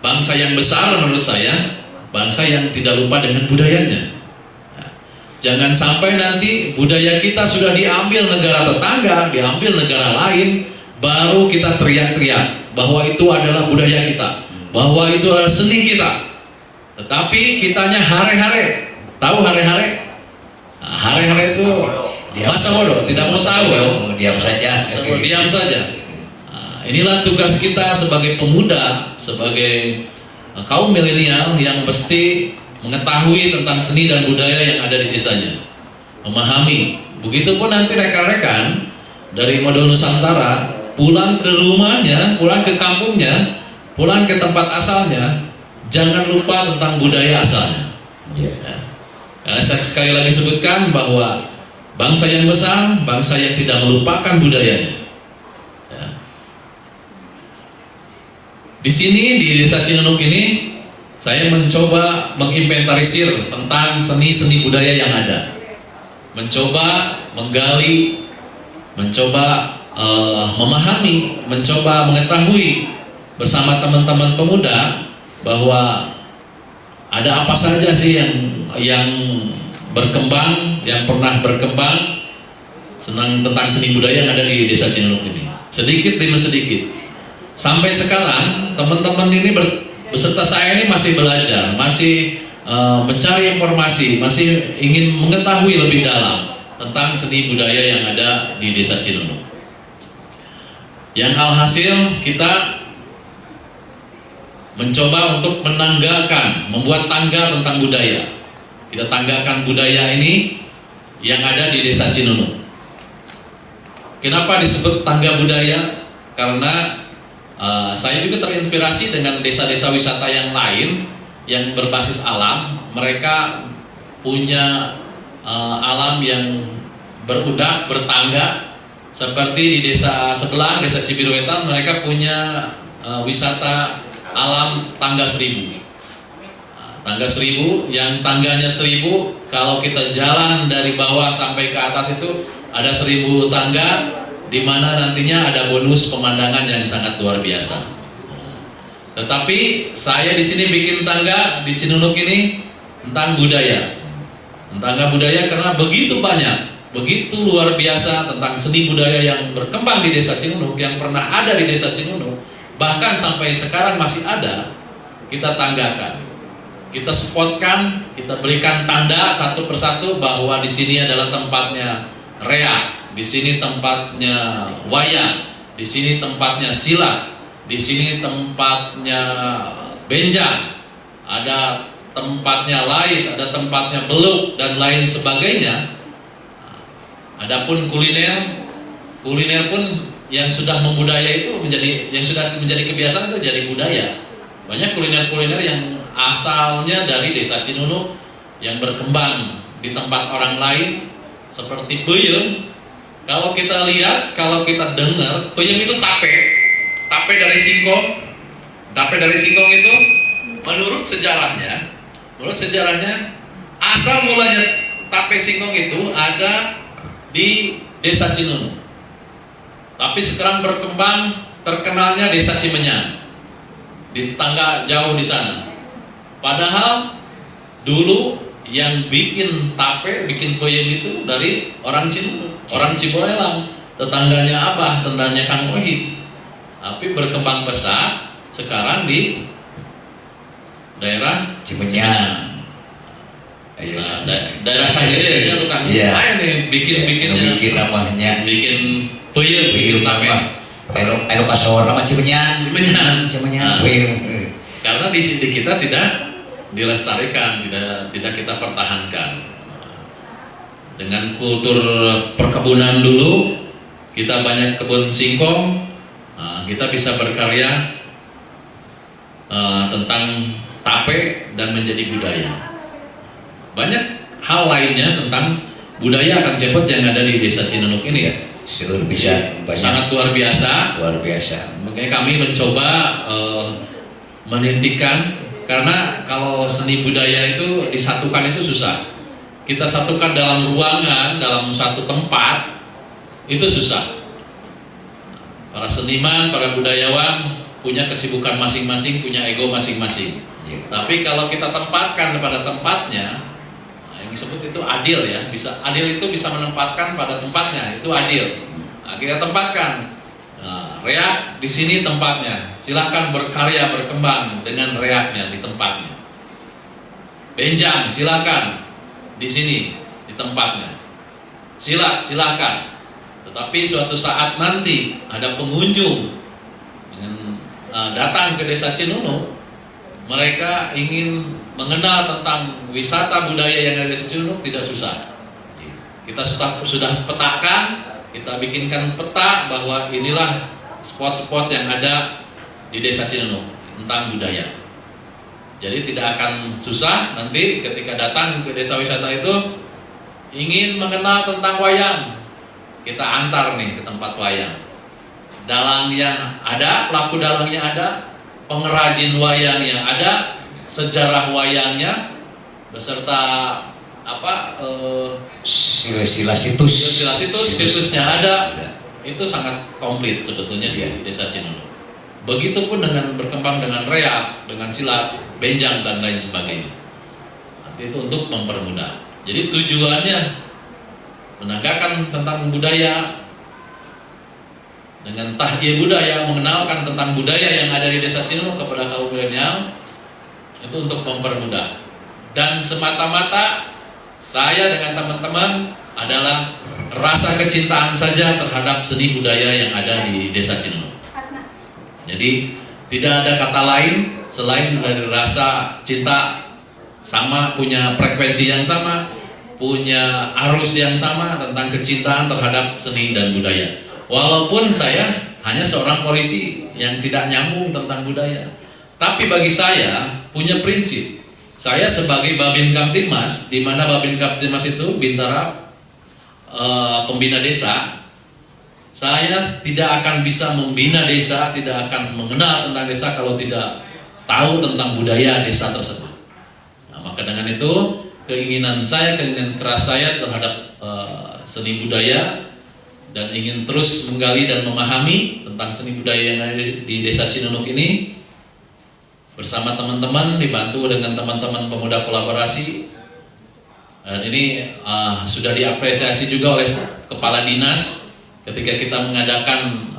[SPEAKER 5] bangsa yang besar menurut saya, bangsa yang tidak lupa dengan budayanya. Ya. Jangan sampai nanti budaya kita sudah diambil negara tetangga, diambil negara lain, baru kita teriak-teriak bahwa itu adalah budaya kita, bahwa itu adalah seni kita. Tetapi kitanya hare-hare. Tahu hare-hare? Nah, hare-hare itu masa bodoh, tidak mau tahu,
[SPEAKER 6] diam saja.
[SPEAKER 5] Diam saja. Nah, inilah tugas kita sebagai pemuda, sebagai kaum milenial yang mesti mengetahui tentang seni dan budaya yang ada di desanya, memahami. Begitupun nanti rekan-rekan dari Modul Nusantara pulang ke rumahnya, pulang ke kampungnya, pulang ke tempat asalnya, jangan lupa tentang budaya asalnya. Ya. Karena saya sekali lagi sebutkan bahwa bangsa yang besar, bangsa yang tidak melupakan budayanya. Ya. Di sini di Desa Cinunuk ini, saya mencoba menginventarisir tentang seni-seni budaya yang ada, mencoba menggali, mencoba memahami, mencoba mengetahui bersama teman-teman pemuda bahwa ada apa saja sih yang berkembang, yang pernah berkembang tentang seni budaya yang ada di Desa Cinunuk ini, sedikit demi sedikit. Sampai sekarang teman-teman ini beserta saya ini masih belajar, masih mencari informasi, masih ingin mengetahui lebih dalam tentang seni budaya yang ada di Desa Cinunuk. Yang alhasil kita mencoba untuk menanggakan, membuat tangga tentang budaya. Kita tanggakan budaya ini yang ada di Desa Cinunuk. Kenapa disebut tangga budaya? Karena saya juga terinspirasi dengan desa-desa wisata yang lain yang berbasis alam. Mereka punya alam yang berudak, bertangga. Seperti di desa sebelah, Desa Cibiruetan, mereka punya wisata alam tangga 1000. Tangga 1000, yang tangganya 1000, kalau kita jalan dari bawah sampai ke atas itu ada 1000 tangga, di mana nantinya ada bonus pemandangan yang sangat luar biasa. Tetapi saya di sini bikin tangga di Cinunuk ini tentang budaya. Tangga budaya karena begitu banyak, begitu luar biasa tentang seni budaya yang berkembang di Desa Cinunuk, yang pernah ada di Desa Cinunuk, bahkan sampai sekarang masih ada. Kita tanggakan, kita spotkan, kita berikan tanda satu persatu bahwa di sini adalah tempatnya reak, di sini tempatnya wayang, di sini tempatnya silat, di sini tempatnya benjang, ada tempatnya lais, ada tempatnya beluk dan lain sebagainya. Adapun kuliner pun yang sudah membudaya itu yang sudah menjadi kebiasaan itu jadi budaya. Banyak kuliner yang asalnya dari Desa Cinunuk yang berkembang di tempat orang lain, seperti peyem. Kalau kita lihat, kalau kita dengar, peyem itu tape dari singkong. Tape dari singkong itu menurut sejarahnya asal mulanya tape singkong itu ada di Desa Cinunuk. Tapi sekarang berkembang, terkenalnya Desa Cimenyan, di tetangga jauh di sana. Padahal dulu yang bikin tape, bikin peyem itu dari orang Cinunuk, orang Cibolelang, tetangganya Abah, tetangganya Kang Ohid. Tapi berkembang pesat sekarang di daerah
[SPEAKER 6] Cimenyan.
[SPEAKER 5] Nah, daerah Kangide ya bukan.
[SPEAKER 6] Iya.
[SPEAKER 5] Ayo nih bikin
[SPEAKER 6] namanya.
[SPEAKER 5] Bikin peyem, bikin tape.
[SPEAKER 6] Anu kasawar nama Cimenyan.
[SPEAKER 5] Cimenyan.
[SPEAKER 6] Cimenyan.
[SPEAKER 5] Nah, karena di sini kita tidak dilestarikan, tidak kita pertahankan. Dengan kultur perkebunan dulu, kita banyak kebun singkong, kita bisa berkarya tentang tape dan menjadi budaya. Banyak hal lainnya tentang budaya Kang Cepot yang ada di Desa Cinunuk ini ya.
[SPEAKER 6] Seueur bisa banyak.
[SPEAKER 5] Sangat luar biasa.
[SPEAKER 6] Luar biasa.
[SPEAKER 5] Makanya kami mencoba menintikan, karena kalau seni budaya itu disatukan itu susah. Kita satukan dalam ruangan, dalam satu tempat itu susah. Para seniman, para budayawan punya kesibukan masing-masing, punya ego masing-masing. Tapi kalau kita tempatkan pada tempatnya, yang disebut itu adil ya, adil itu bisa menempatkan pada tempatnya, itu adil. Nah, kita tempatkan, reak di sini tempatnya, silahkan berkarya berkembang dengan reaknya di tempatnya. Benjang silahkan di sini di tempatnya, silat silahkan. Tetapi suatu saat nanti ada pengunjung dengan datang ke Desa Cinunuk, mereka ingin mengenal tentang wisata budaya yang ada di Desa Cinunuk, tidak susah. Kita sudah petakan, kita bikinkan peta bahwa inilah spot-spot yang ada di Desa Cinunuk tentang budaya. Jadi tidak akan susah nanti ketika datang ke desa wisata itu ingin mengenal tentang wayang, kita antar nih ke tempat wayang. Dalangnya ada, pelaku dalangnya ada, pengrajin wayangnya ada, sejarah wayangnya beserta
[SPEAKER 6] sila situsnya ada. Itu sangat komplit sebetulnya di Desa Cinunuk. Begitupun dengan berkembang dengan reak, dengan silat, benjang dan lain sebagainya. Nanti itu untuk mempermudah. Jadi tujuannya menegakkan tentang budaya dengan tahiyah budaya, mengenalkan tentang budaya yang ada di Desa Cinunuk kepada kaum milenial, itu untuk mempermudah. Dan semata-mata saya dengan teman-teman
[SPEAKER 5] adalah rasa kecintaan saja terhadap seni budaya yang ada di Desa Cinunuk. Jadi tidak ada kata lain selain dari rasa cinta, sama punya frekuensi yang sama, punya arus yang sama tentang kecintaan terhadap seni dan budaya. Walaupun saya hanya seorang polisi yang tidak nyambung tentang budaya, tapi bagi saya punya prinsip. Saya sebagai Babin Kamtibmas, di mana Babin Kamtibmas itu Bintara pembina desa, saya tidak akan bisa membina desa, tidak akan mengenal tentang desa kalau tidak tahu tentang budaya desa tersebut. Nah, maka dengan itu keinginan keras saya terhadap seni budaya, dan ingin terus menggali dan memahami tentang seni budaya yang ada di Desa Cinunuk ini bersama teman-teman, dibantu dengan teman-teman pemuda kolaborasi. Dan ini sudah diapresiasi juga oleh Kepala Dinas ketika kita mengadakan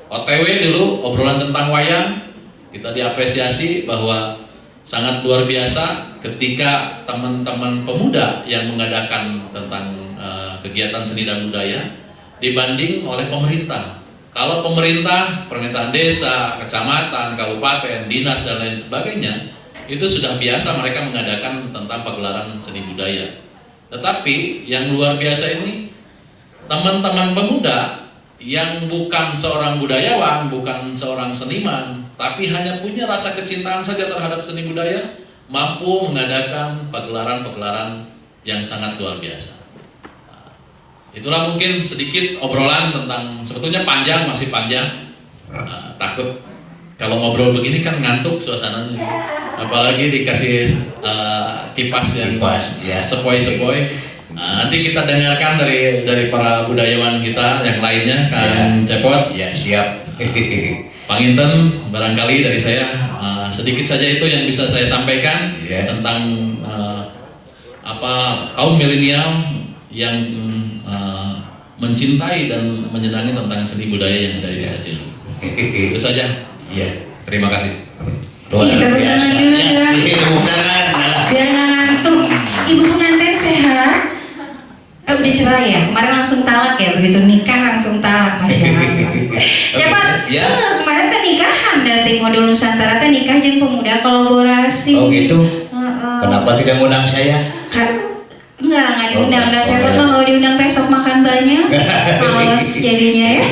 [SPEAKER 5] OTW dulu, obrolan tentang wayang. Kita diapresiasi bahwa sangat luar biasa ketika teman-teman pemuda yang mengadakan tentang kegiatan seni dan budaya dibanding oleh pemerintah. Kalau pemerintah, pemerintahan desa, kecamatan, kabupaten, dinas dan lain sebagainya, itu sudah biasa mereka mengadakan tentang pagelaran seni budaya. Tetapi yang luar biasa ini, teman-teman pemuda yang bukan seorang budayawan, bukan seorang seniman, tapi hanya punya rasa kecintaan saja terhadap seni budaya, mampu mengadakan pagelaran-pagelaran yang sangat luar biasa. Nah, itulah mungkin sedikit obrolan tentang, sebetulnya panjang, masih panjang. Takut kalau ngobrol begini kan ngantuk suasananya, apalagi dikasih kipas yang sepoi-sepoi. Nah, nanti kita dengarkan dari para budayawan kita yang lainnya, Kang Cepot.
[SPEAKER 6] Ya, siap.
[SPEAKER 5] Panginten, barangkali dari saya sedikit saja itu yang bisa saya sampaikan tentang kaum milenial yang mencintai dan menyenangi tentang seni budaya yang ada di Desa Cinunuk. Itu saja. Terima kasih.
[SPEAKER 3] Tepuk tangan dulu dong. Biar nggak ngantuk. Ibu pengantin sehat? Udah cerai ya? Kemarin langsung talak ya? Begitu nikah langsung talak, Masya Allah. Cepat, kemarin teh nikahan dari Modul Nusantara teh nikah jeung pemuda kolaborasi.
[SPEAKER 6] Oh gitu? Kenapa tidak ngundang saya?
[SPEAKER 3] Enggak diundang. Udah Cepot mah kalau diundang teh sok makan banyak. Males jadinya ya.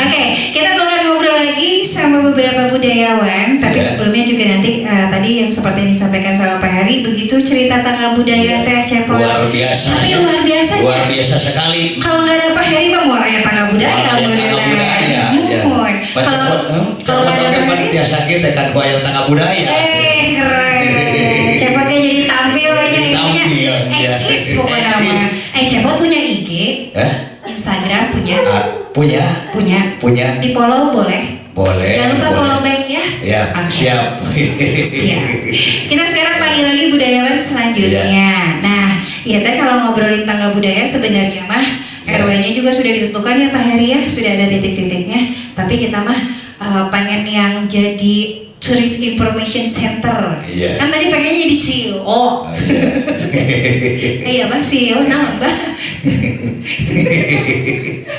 [SPEAKER 3] Oke, kita bakal ngobrol lagi sama beberapa budayawan. Tapi sebelumnya juga nanti tadi yang seperti yang disampaikan sama Pak Heri, begitu cerita tangga budaya teh Cepot.
[SPEAKER 6] Luar biasa.
[SPEAKER 3] Tapi luar biasa.
[SPEAKER 6] Luar biasa sekali.
[SPEAKER 3] Kalau nggak ada Pak Heri mah mau ya tangga budaya.
[SPEAKER 6] Kalau nggak ada Pak biasa kita kan bayar tangga budaya.
[SPEAKER 3] Keren. Cepotnya jadi tampil aja intinya. Eksis pokoknya mah. Cepot punya IG, Instagram punya. Di follow boleh. Jangan lupa follow back ya.
[SPEAKER 6] Ya, siap.
[SPEAKER 3] Siap. Kita sekarang panggil lagi budayawan selanjutnya. Nah, ya teh kalau ngobrolin tangga budaya sebenarnya mah RW-nya juga sudah ditentukan ya Pak Heri ya, sudah ada titik-titiknya. Tapi kita mah pengen yang jadi Tourist Information Center. Kan tadi pengennya jadi CEO. Iya Pak, CEO naon Pak?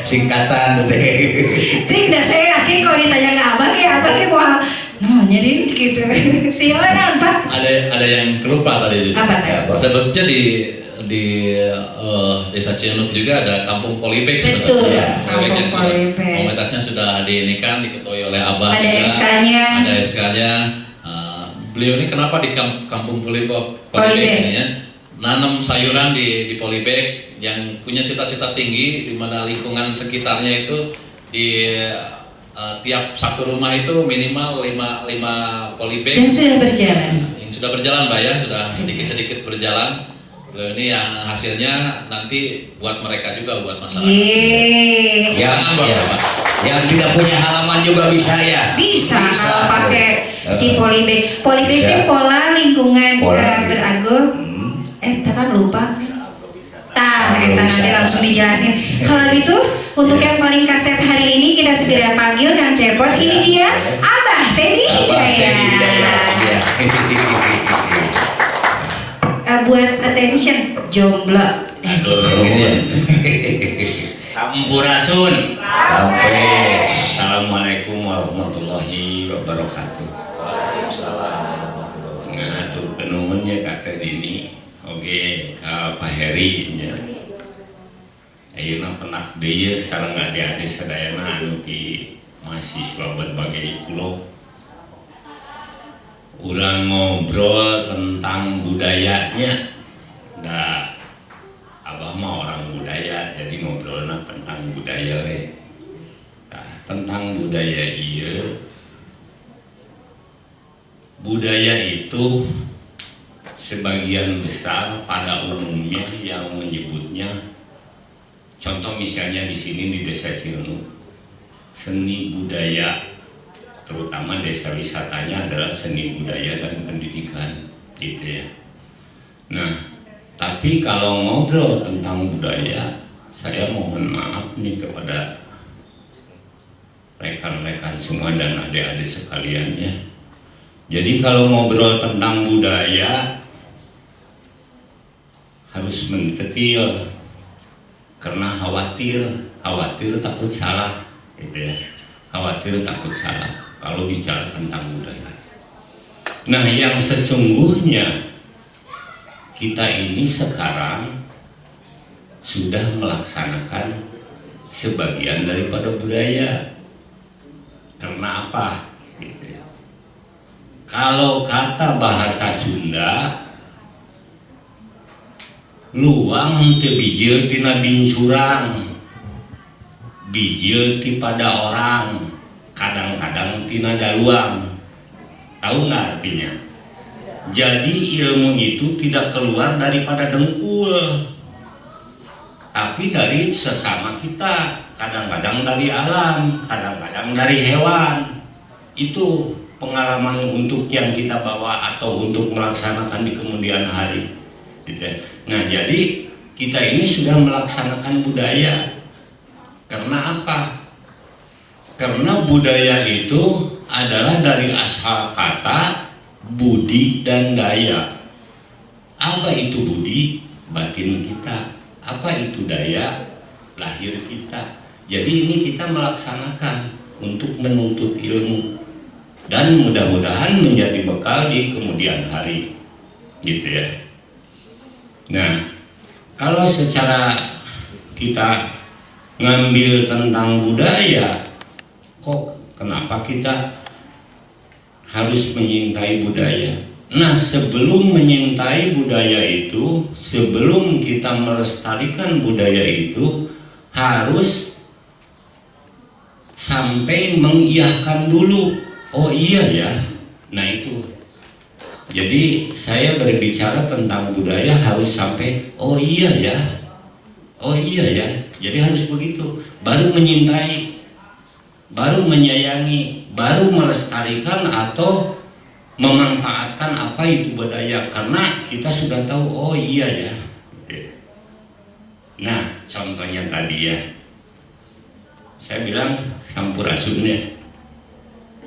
[SPEAKER 6] Singkatan teh.
[SPEAKER 3] Tidak, saya yakin kalau ditanya ke Abah mau jadi gitu. CEO naon Pak?
[SPEAKER 5] Ada yang kelupa tadi.
[SPEAKER 3] Apa teh?
[SPEAKER 5] Sebetulnya di Desa Cinunuk juga ada Kampung Polybag
[SPEAKER 3] sebenarnya.
[SPEAKER 5] Kampung Polybag. Komunitasnya sudah diketuai oleh Abah.
[SPEAKER 3] Ada
[SPEAKER 5] SK-nya. Beliau ini kenapa di Kampung Polybag ini ya? Nanam sayuran di Polybag yang punya cita-cita tinggi, di mana lingkungan sekitarnya itu di tiap satu rumah itu minimal 5 polybag.
[SPEAKER 3] Dan sudah berjalan.
[SPEAKER 5] Yang sudah berjalan Mbak ya, sudah sedikit berjalan. Ini yang hasilnya nanti buat mereka juga, buat masyarakat.
[SPEAKER 6] Yang tidak punya halaman juga bisa ya?
[SPEAKER 3] Bisa kalau pakai si polybag. Polybag itu pola lingkungan berago. Kan lupa kan? Nanti langsung dijelasin. Kalau gitu, untuk yang paling kasep hari ini kita segera panggil Kang Cepot. Ini dia Abah Teddy Hidayat. Buat attention jomblo
[SPEAKER 6] Atur nuhun.
[SPEAKER 7] Sampurasun.
[SPEAKER 6] Sampai.
[SPEAKER 7] Assalamualaikum warahmatullahi wabarakatuh. Ngatur penuhunnya kata dini. Oke, Pak Heri nya. Ayeuna pernah deui sareng adik-adik sadayana anu ti mahasiswa berbagai pulau. Urang ngobrol tentang budayanya. Nah, abah mah orang budaya, jadi ngobrolnya tentang budaya we. Nah, tentang budaya iya. Budaya itu sebagian besar pada umumnya yang menyebutnya, contoh misalnya di sini di Desa Cirunuk, seni budaya, terutama desa wisatanya adalah seni budaya dan pendidikan, gitu ya. Nah, tapi kalau ngobrol tentang budaya, saya mohon maaf nih kepada rekan-rekan semua dan adik-adik sekalian ya. Jadi kalau ngobrol tentang budaya harus mendetil, karena khawatir takut salah, gitu ya. Khawatir takut salah kalau bicara tentang budaya. Nah, yang sesungguhnya kita ini sekarang sudah melaksanakan sebagian daripada budaya. Karena apa? Gitu ya. Kalau kata bahasa Sunda, luang teu bijil tina binsurang, bijil ti pada orang, kadang-kadang tina daluang. Tahu nggak artinya? Jadi ilmu itu tidak keluar daripada dengkul, tapi dari sesama kita, kadang-kadang dari alam, kadang-kadang dari hewan. Itu pengalaman untuk yang kita bawa atau untuk melaksanakan di kemudian hari, gitu. Nah, jadi kita ini sudah melaksanakan budaya. Karena apa? Karena budaya itu adalah dari asal kata budi dan daya. Apa itu budi? Batin kita. Apa itu daya? Lahir kita. Jadi ini kita melaksanakan untuk menuntut ilmu dan mudah-mudahan menjadi bekal di kemudian hari, gitu ya. Nah, kalau secara kita ngambil tentang budaya, kok kenapa kita harus menyintai budaya? Nah, sebelum menyintai budaya itu, sebelum kita melestarikan budaya itu, harus sampai mengiyakan dulu. Oh iya ya. Nah itu. Jadi saya berbicara tentang budaya harus sampai oh iya ya. Oh iya ya. Jadi harus begitu. Baru menyintai, baru menyayangi, baru melestarikan atau memanfaatkan apa itu budaya, karena kita sudah tahu oh iya ya. Nah, contohnya tadi ya, saya bilang sampurasun ya.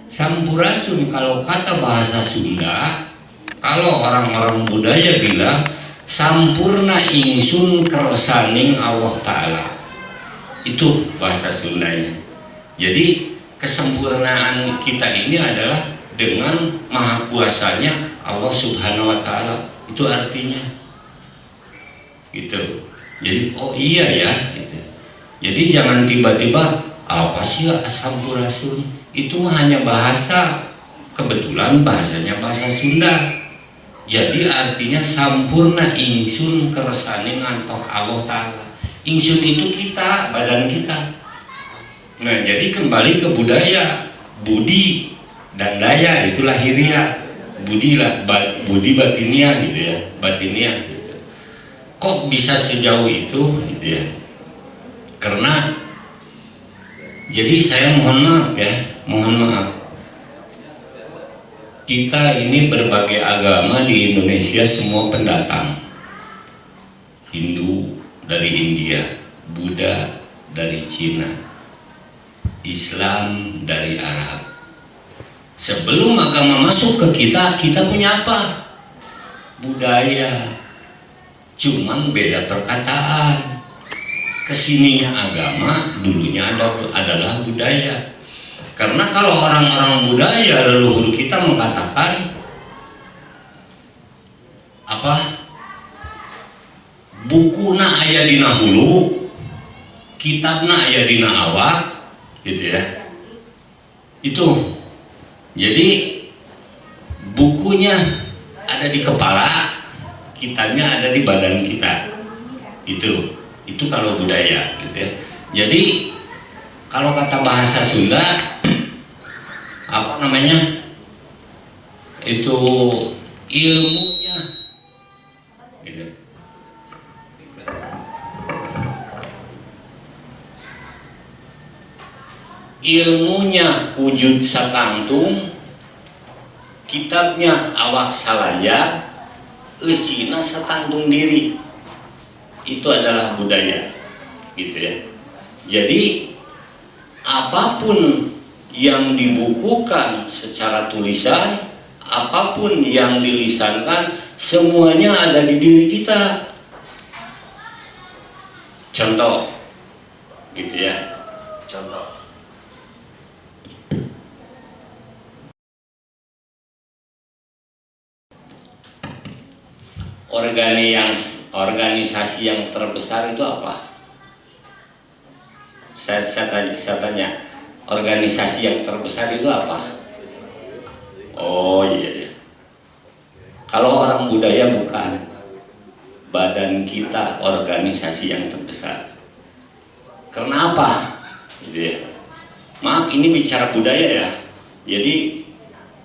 [SPEAKER 7] Sampurasun kalau kata bahasa Sunda, kalau orang-orang budaya bilang sampurna ingsun kersaning Allah Ta'ala. Itu bahasa Sundanya. Jadi kesempurnaan kita ini adalah dengan maha kuasanya Allah Subhanahu wa Ta'ala. Itu artinya gitu. Jadi oh iya ya gitu. Jadi jangan tiba-tiba apa sih sampurasun, itu hanya bahasa, kebetulan bahasanya bahasa Sunda. Jadi artinya sampurna ingsun kersaning antok Allah Ta'ala. Ingsun itu kita, badan kita. Nah, jadi kembali ke budaya, budi dan daya itu lahiriah, budi lah, budi batinia gitu ya, batinia gitu. Kok bisa sejauh itu gitu ya? Karena jadi saya mohon maaf ya, mohon maaf. Kita ini berbagai agama di Indonesia semua pendatang. Hindu dari India, Buddha dari Cina, Islam dari Arab. Sebelum agama masuk ke kita, kita punya apa? Budaya. cuman beda perkataan. Kesininya agama, dulunya adalah budaya. Karena kalau orang-orang budaya leluhur kita mengatakan apa? Bukuna aya dina hulu, kitabna aya dina awak, gitu ya. Itu. Jadi bukunya ada di kepala, kitabnya ada di badan kita. Itu kalau budaya, gitu ya. Jadi kalau kata bahasa Sunda apa namanya? Itu ilmunya. Gitu. Ilmunya wujud satangtung, kitabnya awak salajar, eusina satangtung diri. Itu adalah budaya, gitu ya. Jadi apapun yang dibukukan secara tulisan, apapun yang dilisankan, semuanya ada di diri kita. Contoh, gitu ya. Contoh. Organisasi yang terbesar itu apa? Saya tanya, organisasi yang terbesar itu apa? Oh iya. Kalau orang budaya bukan, badan kita organisasi yang terbesar. Karena apa? Gitu ya. Maaf, ini bicara budaya ya. Jadi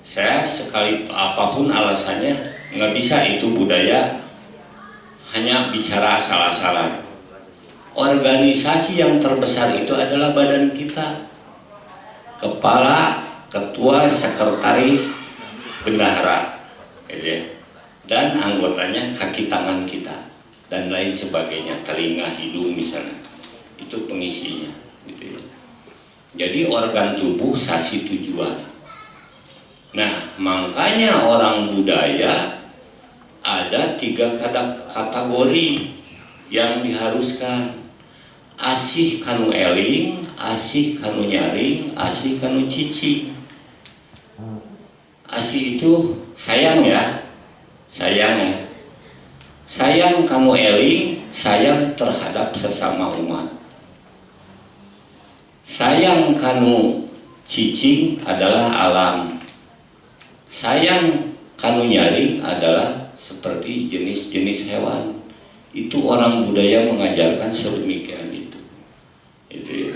[SPEAKER 7] saya sekali apapun alasannya nggak bisa itu budaya hanya bicara asal-asalan. Organisasi yang terbesar itu adalah badan kita, kepala, ketua, sekretaris, bendahara, gitu ya. Dan anggotanya kaki tangan kita dan lain sebagainya, telinga, hidung misalnya, itu pengisinya, gitu ya. Jadi organ tubuh sasi tujuan. Nah, makanya orang budaya ada 3 kategori yang diharuskan: asih kanu eling, asih kanu nyaring, asih kanu cicing. Asih itu sayang ya, sayang kanu eling, sayang terhadap sesama umat. Sayang kanu cicing adalah alam. Sayang kanu nyaring adalah seperti jenis-jenis hewan. Itu orang budaya mengajarkan sedemikian itu ya.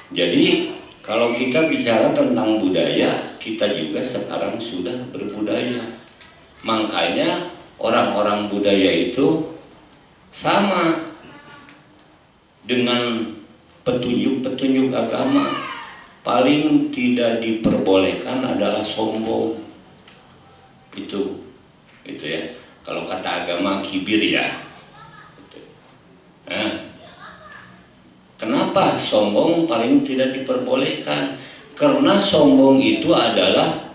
[SPEAKER 7] Jadi kalau kita bicara tentang budaya, kita juga sekarang sudah berbudaya. Makanya orang-orang budaya itu sama dengan petunjuk-petunjuk agama. Paling tidak diperbolehkan adalah sombong. Itu ya. Kalau kata agama kibir ya. Nah, kenapa sombong paling tidak diperbolehkan? Karena sombong itu adalah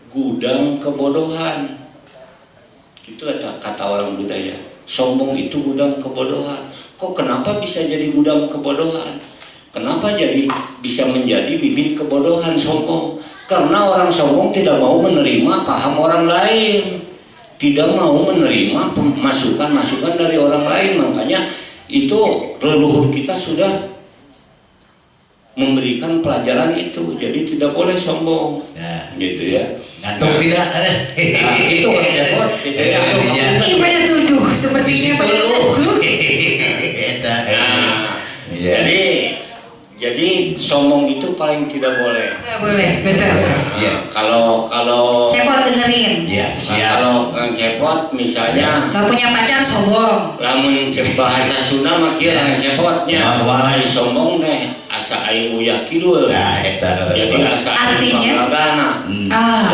[SPEAKER 7] gudang kebodohan. Itu kata orang budaya. Sombong itu gudang kebodohan. Kok kenapa bisa jadi gudang kebodohan? Kenapa bisa menjadi bibit kebodohan sombong? Karena orang sombong tidak mau menerima paham orang lain, tidak mau menerima masukan-masukan dari orang lain. Makanya itu leluhur kita sudah memberikan pelajaran itu. Jadi tidak boleh sombong, gitu ya.
[SPEAKER 6] Ngantuk tidak?
[SPEAKER 7] Itu kan cepot.
[SPEAKER 3] Pada tuduh sepertinya pada tuduh.
[SPEAKER 7] Jadi sombong itu paling tidak boleh.
[SPEAKER 3] Tidak boleh, betul.
[SPEAKER 7] Ya, kalau
[SPEAKER 3] Cepot dengerin.
[SPEAKER 6] Iya,
[SPEAKER 7] kalau cepot misalnya
[SPEAKER 3] Gak punya pacar sombong.
[SPEAKER 7] lamun bahasa Sunda mah kieu cepotnya. Ai sombong teh asa aing uyah kidul.
[SPEAKER 6] Nah, eta
[SPEAKER 7] Jadi asa aing
[SPEAKER 3] Artinya?
[SPEAKER 7] panggagana.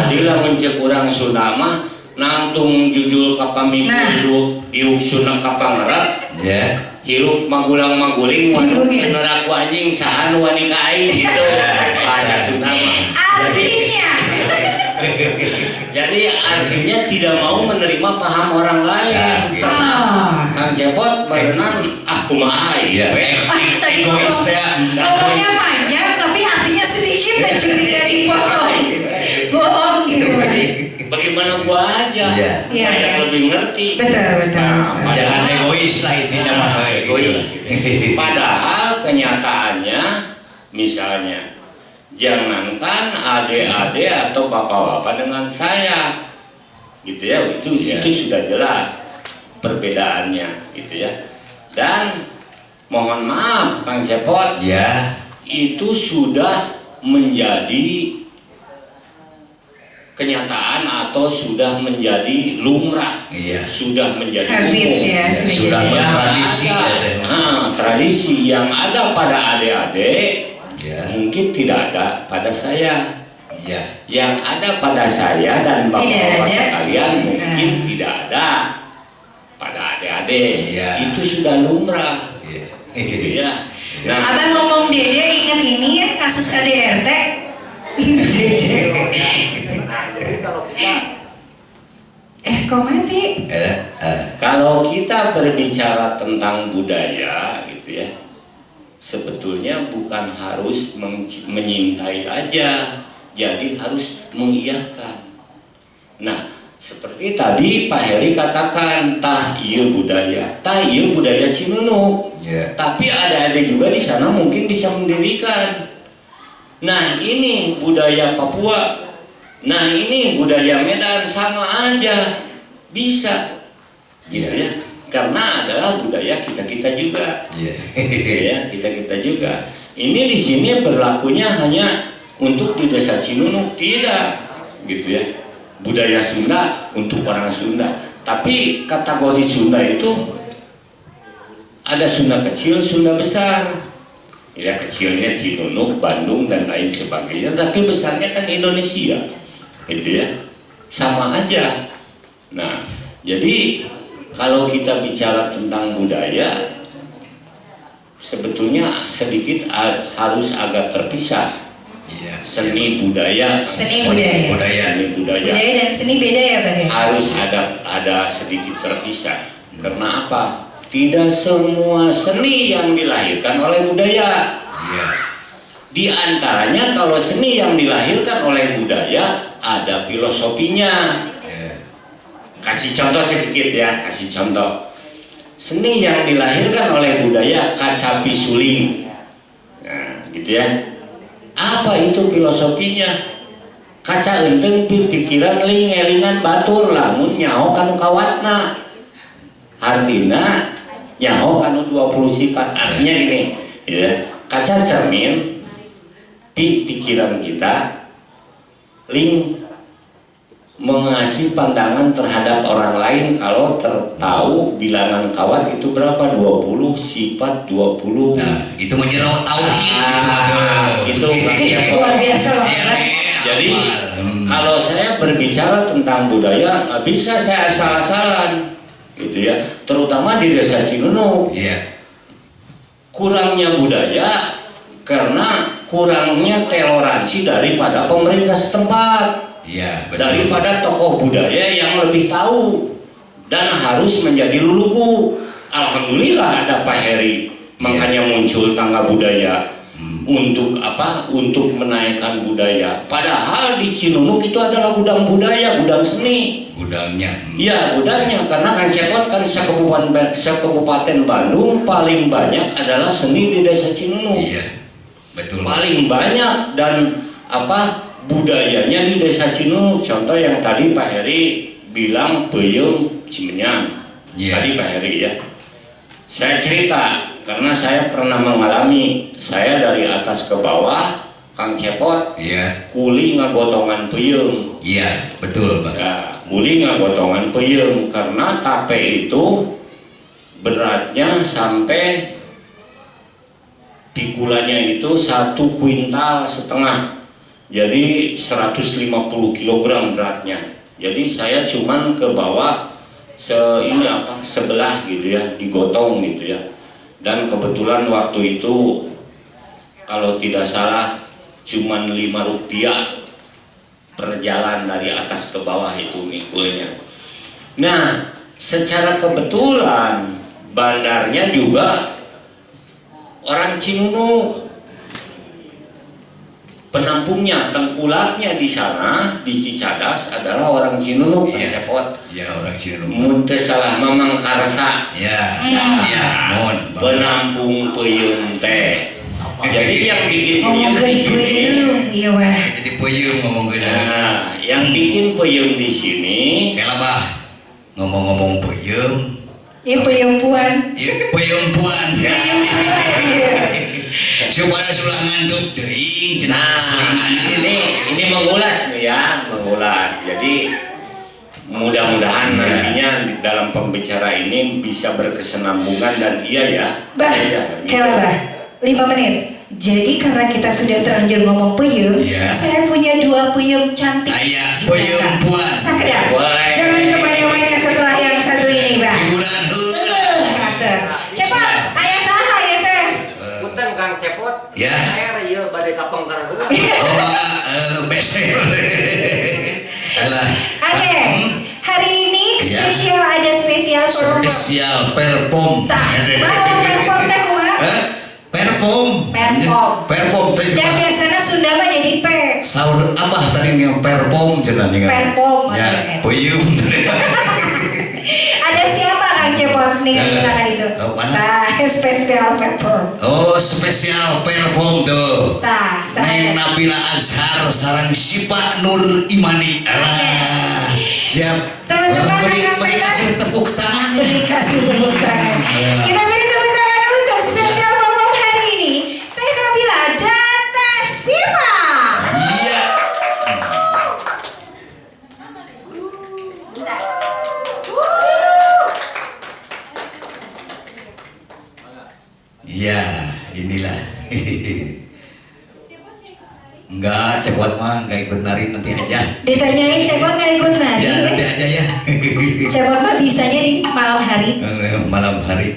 [SPEAKER 7] Jadi lamun cek urang Sunda mah nangtung judul kapaminggu diuksuna kapangerat.
[SPEAKER 6] Ya.
[SPEAKER 7] Hirup magulang-maguling nerak anjing sahan wani ka aing gitu bahasa Sunda mah.
[SPEAKER 3] Artinya
[SPEAKER 7] Jadi artinya tidak mau menerima paham orang lain. Karena Kang Cepot berenang kumaha
[SPEAKER 6] Iya.
[SPEAKER 3] Tadi
[SPEAKER 6] Egois ya.
[SPEAKER 3] ngomongnya panjang tapi artinya sedikit dan curiga dipotong. Bohong gitu.
[SPEAKER 7] Bagaimana gua aja
[SPEAKER 6] Iya.
[SPEAKER 7] yang lebih ngerti.
[SPEAKER 3] Betul.
[SPEAKER 6] Jangan egois lah intinya mah.
[SPEAKER 7] Egois. Padahal kenyataannya misalnya jangankan adik-adik atau bapak-bapak dengan saya gitu ya, itu sudah jelas perbedaannya gitu ya. Dan mohon maaf Kang Cepot,
[SPEAKER 6] Ya.
[SPEAKER 7] itu sudah menjadi kenyataan atau sudah menjadi lumrah,
[SPEAKER 6] Iya.
[SPEAKER 7] sudah menjadi
[SPEAKER 3] Habit
[SPEAKER 7] umum.
[SPEAKER 3] ya,
[SPEAKER 6] Sudah
[SPEAKER 7] Yang
[SPEAKER 6] bertradisi
[SPEAKER 7] ada,
[SPEAKER 6] katanya.
[SPEAKER 7] tradisi yang ada pada adik-adik
[SPEAKER 6] Ya.
[SPEAKER 7] mungkin tidak ada pada saya.
[SPEAKER 6] Iya.
[SPEAKER 7] Yang ada pada saya dan bapak-bapak
[SPEAKER 3] Tidak ada.
[SPEAKER 7] sekalian mungkin
[SPEAKER 3] Nah.
[SPEAKER 7] tidak ada pada adik-adik.
[SPEAKER 6] Iya.
[SPEAKER 7] Itu sudah lumrah.
[SPEAKER 6] Iya.
[SPEAKER 7] Gitu ya. Nah,
[SPEAKER 3] Abang ngomong Dede ingat ini ya kasus KDRT. Dede. Kok mati?
[SPEAKER 7] kalau kita berbicara tentang budaya gitu ya, sebetulnya bukan harus menyintai aja, jadi harus mengiyakan. Nah, seperti tadi Pak Heri katakan, tah iya budaya Cinunuk.
[SPEAKER 6] Iya.
[SPEAKER 7] Tapi ada juga di sana mungkin bisa mendirikan. Nah, ini budaya Papua. Nah, ini budaya Medan, sama aja bisa. Gitu ya. Karena adalah budaya kita-kita juga.
[SPEAKER 6] Iya.
[SPEAKER 7] Ya, kita-kita juga. Ini di sini berlakunya hanya untuk di desa Cinunuk, tidak. Gitu ya. Budaya Sunda untuk orang Sunda. Tapi kategori Sunda itu ada Sunda kecil, Sunda besar. Ya, kecilnya Cinunuk, Bandung dan lain sebagainya, tapi besarnya kan Indonesia. Gitu ya. Sama aja. Nah, jadi kalau kita bicara tentang budaya, sebetulnya sedikit harus agak terpisah.
[SPEAKER 6] Iya.
[SPEAKER 7] Seni budaya,
[SPEAKER 3] Seni budaya.
[SPEAKER 7] seni budaya
[SPEAKER 3] Budaya dan seni beda ya Bang ya?
[SPEAKER 7] harus ada sedikit terpisah. Karena apa? Tidak semua seni yang dilahirkan oleh budaya.
[SPEAKER 6] Iya.
[SPEAKER 7] Di antaranya kalau seni yang dilahirkan oleh budaya ada filosofinya.
[SPEAKER 6] Iya.
[SPEAKER 7] Kasih contoh sedikit ya, kasih contoh. Seni yang dilahirkan oleh budaya kacapi suling. Nah, gitu ya. Apa itu filosofinya? Kaca enteng pikiran lingelingan batur lamun nyaho kanu kawatna. Artinya nyaho kanu 20 sifat. Artinya gini, ya. Kaca cermin pikiran kita ling mengasih pandangan terhadap orang lain kalau tahu bilangan kawat itu berapa, 20 sifat 20.
[SPEAKER 6] Nah, itu menjerau tauhid
[SPEAKER 7] Itu
[SPEAKER 3] Luar biasa loh.
[SPEAKER 7] Jadi kalau saya berbicara tentang budaya nggak bisa saya asal-asalan gitu ya, terutama di desa Cinunuk.
[SPEAKER 6] Iya.
[SPEAKER 7] Kurangnya budaya karena kurangnya toleransi daripada pemerintah setempat.
[SPEAKER 6] Iya, betul.
[SPEAKER 7] Daripada tokoh budaya yang lebih tahu dan harus menjadi luluku. Alhamdulillah ada Pak Heri, makanya muncul tangga budaya. Untuk apa? Untuk menaikkan budaya. Padahal di Cinunuk itu adalah gudang budaya, gudang seni.
[SPEAKER 6] Gudangnya.
[SPEAKER 7] Ya, gudangnya, karena Kang Cepot kan sekabupaten Bandung paling banyak adalah seni di desa Cinunuk.
[SPEAKER 6] Iya. Betul.
[SPEAKER 7] Paling banyak dan apa? Budayanya di desa Cinunuk. Contoh yang tadi Pak Heri bilang Peyem Cimenyan.
[SPEAKER 6] Iya.
[SPEAKER 7] Tadi Pak Heri ya. Saya cerita karena saya pernah mengalami. Saya dari atas ke bawah, Kang Cepot
[SPEAKER 6] Iya.
[SPEAKER 7] kuli ngagotongan peyem.
[SPEAKER 6] Iya, betul, Bang.
[SPEAKER 7] Ya, kuli ngagotongan peyem karena tape itu beratnya sampai pikulannya itu 1,5 kuintal. Jadi 150 kg beratnya. Jadi saya cuman ke bawah sebelah gitu ya, digotong gitu ya. Dan kebetulan waktu itu kalau tidak salah cuman 5 rupiah perjalanan dari atas ke bawah itu mikulnya. Nah, secara kebetulan bandarnya juga orang Cinunuk, penampungnya, tengkulaknya di sana di Cicadas adalah orang Cinunuk, Cepot.
[SPEAKER 6] Ya, orang Cinunuk.
[SPEAKER 7] Mun teu salah Mamang Karsa.
[SPEAKER 6] Ya, ya, mohon.
[SPEAKER 7] Penampung peuyeum teh. Jadi yang bikin peuyeum di sini.
[SPEAKER 3] Iya wah.
[SPEAKER 6] Jadi peuyeum ngomong gini.
[SPEAKER 7] Nah, yang bikin peuyeum di sini.
[SPEAKER 6] Kela bah, ngomong-ngomong peuyeum.
[SPEAKER 3] Iya peyempuan.
[SPEAKER 6] Iya, peyempuan. Supaya sulah ngantuk teuing cenah
[SPEAKER 7] Nah,
[SPEAKER 6] selingan.
[SPEAKER 7] ini mengulas nih ya, mengulas. Jadi mudah-mudahan nantinya di dalam pembicara ini bisa berkesinambungan dan iya ya.
[SPEAKER 3] Bah,
[SPEAKER 7] iya, gitu.
[SPEAKER 3] Kela bah, 5 menit. Jadi karena kita sudah terlanjur ngomong peyem,
[SPEAKER 6] Iya.
[SPEAKER 3] saya punya 2 peyem cantik.
[SPEAKER 6] Aya peyempuan.
[SPEAKER 3] Sakedar.
[SPEAKER 7] Boleh.
[SPEAKER 3] Jangan kemana-mana setelah yang satu ini, bah.
[SPEAKER 6] Hiburan
[SPEAKER 3] Kata. Cepat, ayah saha ya teh.
[SPEAKER 7] Punten Kang Cepot.
[SPEAKER 6] Ya.
[SPEAKER 7] Saya ieu bade ka Pengkarang.
[SPEAKER 6] Oh, maka beser. Alah.
[SPEAKER 3] Oke, hari ini
[SPEAKER 6] Ya.
[SPEAKER 3] ada spesial promo.
[SPEAKER 6] Spesial perpom.
[SPEAKER 3] Tah, mau perpom teh kumaha?
[SPEAKER 6] Perpom.
[SPEAKER 3] Perpom.
[SPEAKER 6] Perpom teh.
[SPEAKER 3] Dan biasanya Sunda mah jadi P.
[SPEAKER 6] Sahur abah tadi yang perpom cenah nih.
[SPEAKER 3] Perpom.
[SPEAKER 6] Ya, peyem.
[SPEAKER 3] Ada siapa Kang Cepot nih yang gunakan itu?
[SPEAKER 6] Oh, mana?
[SPEAKER 3] Tah, spesial perpom.
[SPEAKER 6] Oh, spesial perpom tuh.
[SPEAKER 3] Tah,
[SPEAKER 6] Neng
[SPEAKER 3] saya.
[SPEAKER 6] Nabila Azhar sarang Sipa Nur Imani. Alah. Siap.
[SPEAKER 3] Teman-teman,
[SPEAKER 6] Beri
[SPEAKER 3] rekan-rekan.
[SPEAKER 6] kasih tepuk tangan.
[SPEAKER 3] Dikasih tepuk tangan. Kita beri tepuk tangan untuk spesial perpom hari ini. Teh Nabila Data Sima.
[SPEAKER 6] Iya. Iya, inilah. Enggak, Cepot mah enggak ikut nari, nanti aja.
[SPEAKER 3] Ditanyain Cepot nggak ikut nari?
[SPEAKER 6] Ya, nanti aja ya.
[SPEAKER 3] Cepot mah bisanya di malam hari.
[SPEAKER 6] Malam hari.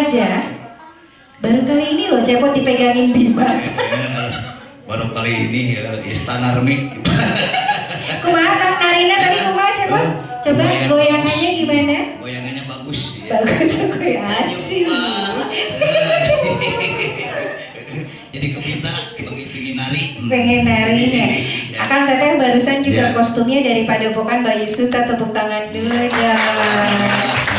[SPEAKER 3] aja. Baru kali ini loh cepot dipegangin Bimas.
[SPEAKER 6] Baru kali ini istana remik.
[SPEAKER 3] Kumaha Narina tadi kumaha cepot? Coba
[SPEAKER 6] Lumayan
[SPEAKER 3] goyangannya
[SPEAKER 6] bagus.
[SPEAKER 3] gimana?
[SPEAKER 6] Goyangannya bagus ya.
[SPEAKER 3] Bagus gue asik.
[SPEAKER 6] Jadi kepita pengen nari.
[SPEAKER 3] Pengen narinya.
[SPEAKER 6] Ya.
[SPEAKER 3] Akan teteh barusan juga
[SPEAKER 6] Ya.
[SPEAKER 3] kostumnya dari Padepokan Bayu Suta, tepuk tangan dulu ya.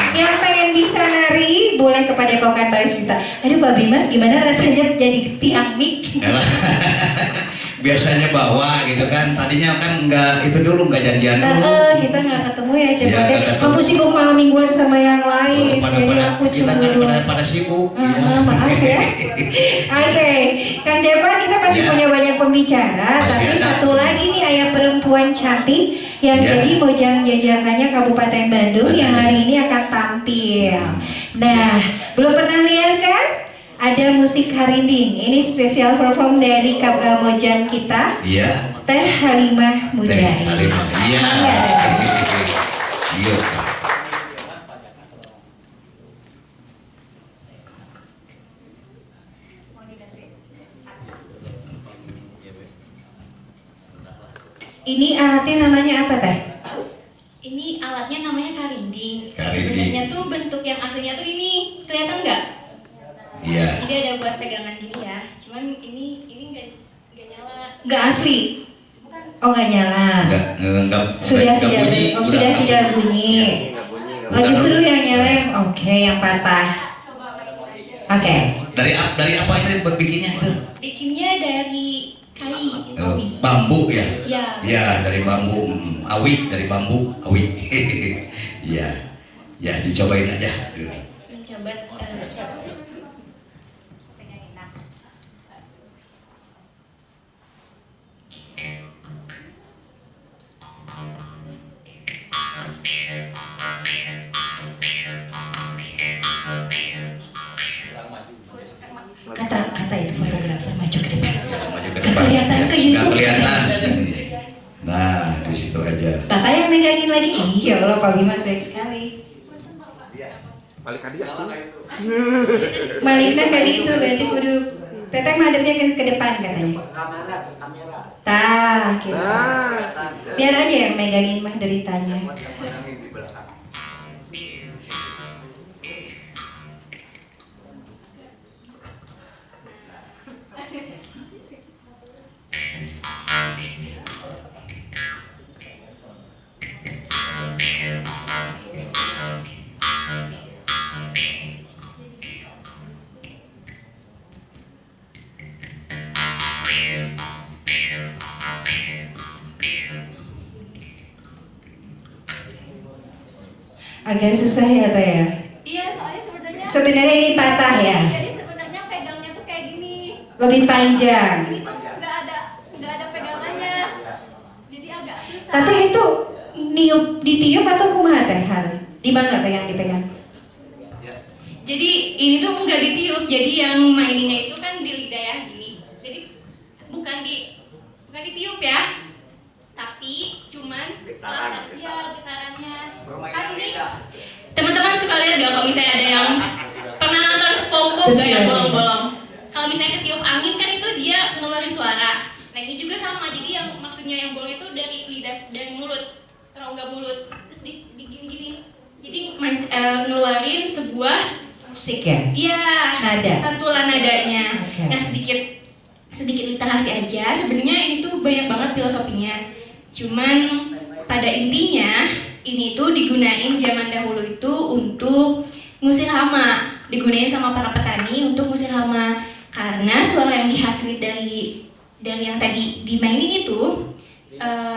[SPEAKER 3] Yang pengen bisa nari boleh ke Padepokan Bayu Suta. Aduh Pak Bimas gimana rasanya jadi tiang mic?
[SPEAKER 6] Biasanya bawa gitu kan, tadinya kan nggak itu dulu, nggak janjian dulu.
[SPEAKER 3] Kita nggak ketemu ya
[SPEAKER 6] Ya,
[SPEAKER 3] Cepot.
[SPEAKER 6] nggak ketemu.
[SPEAKER 3] Kamu sibuk malam mingguan sama yang lain, jadi aku
[SPEAKER 6] kita kan
[SPEAKER 3] cemburu.
[SPEAKER 6] pada sibuk. Ya.
[SPEAKER 3] Maaf ya. Oke, Kang Cepot kita masih
[SPEAKER 6] Ya.
[SPEAKER 3] punya banyak pembicara,
[SPEAKER 6] Masih
[SPEAKER 3] tapi
[SPEAKER 6] ada.
[SPEAKER 3] satu lagi nih ayah perempuan cantik yang
[SPEAKER 6] Ya.
[SPEAKER 3] jadi mojang jajakannya Kabupaten Bandung
[SPEAKER 6] Betul.
[SPEAKER 3] yang hari ini akan tampil. Nah, belum pernah lihat kan? Ada musik Harinding. Ini spesial perform dari mojang kita,
[SPEAKER 6] Iya.
[SPEAKER 3] Teh Halimah Muda.
[SPEAKER 6] Teh Halimah. Iya. Iya.
[SPEAKER 3] Ini alatnya namanya apa Teh?
[SPEAKER 2] Ini alatnya namanya karinding.
[SPEAKER 6] Karinding.
[SPEAKER 2] Sebenarnya tuh bentuk yang aslinya tuh ini, kelihatan nggak?
[SPEAKER 6] Iya.
[SPEAKER 2] Jadi ada buat pegangan gini ya. Cuman ini nggak nyala.
[SPEAKER 3] Nggak asli. Oh nggak nyala.
[SPEAKER 6] Enggak
[SPEAKER 3] Sudah
[SPEAKER 6] enggak
[SPEAKER 3] tidak
[SPEAKER 6] bunyi.
[SPEAKER 3] oh, sudah
[SPEAKER 6] Udah
[SPEAKER 3] tidak bunyi. Oh justru yang nyala yang oke yang patah. Oke.
[SPEAKER 6] Dari apa itu berbikinnya itu?
[SPEAKER 2] Bikinnya dari kayu, awi.
[SPEAKER 6] Bambu ya?
[SPEAKER 2] Ya.
[SPEAKER 6] Ya, dari bambu awi, dari bambu awi. Iya. Ya, dicobain aja.
[SPEAKER 2] Ini coba pegangin. Nah.
[SPEAKER 3] Kata itu fotografer maju ke depan.
[SPEAKER 6] Maju ke
[SPEAKER 3] Nggak
[SPEAKER 6] depan.
[SPEAKER 3] kelihatan ke
[SPEAKER 6] Nggak
[SPEAKER 3] YouTube.
[SPEAKER 6] kelihatan. Nah, di situ aja.
[SPEAKER 3] Bapak yang megangin lagi. Iya Allah Pak Bimas baik sekali. Malikna kali itu berarti kudu teteh madepnya ke depan katanya.
[SPEAKER 8] Kamera.
[SPEAKER 3] Tah, gitu. Biar aja yang megangin mah deritanya. Agak susah ya Teh ya.
[SPEAKER 2] Iya, soalnya sebenarnya
[SPEAKER 3] Sebenarnya ini patah ya.
[SPEAKER 2] jadi sebenarnya pegangnya tuh kayak gini.
[SPEAKER 3] Lebih panjang.
[SPEAKER 2] Ini tuh nggak ada pegangannya. Jadi agak susah.
[SPEAKER 3] Tapi itu ditiup atau kumaha Teh Hal? Di mana dipegang?
[SPEAKER 2] Jadi ini tuh nggak ditiup. Jadi yang maininnya itu kan di lidah ya gini. Jadi bukan ditiup ya. Tapi cuman getarannya. Kan ini teman-teman suka lihat gak kalau misalnya ada yang pernah nonton SpongeBob gak yang bolong-bolong? Kalau misalnya ketiup angin kan itu dia ngeluarin suara. Nah ini juga sama. Jadi yang maksudnya yang bolong itu dari lidah, dari mulut, rongga mulut, terus di gini-gini. Jadi ngeluarin sebuah
[SPEAKER 3] Musik ya?
[SPEAKER 2] iya
[SPEAKER 3] Nada.
[SPEAKER 2] pantulan nadanya.
[SPEAKER 3] Oke.
[SPEAKER 2] Nah sedikit literasi aja. Sebenarnya ini tuh banyak banget filosofinya. Cuman pada intinya ini tuh digunain zaman dahulu itu untuk ngusir hama, digunain sama para petani untuk ngusir hama karena suara yang dihasilkan dari yang tadi dimainin itu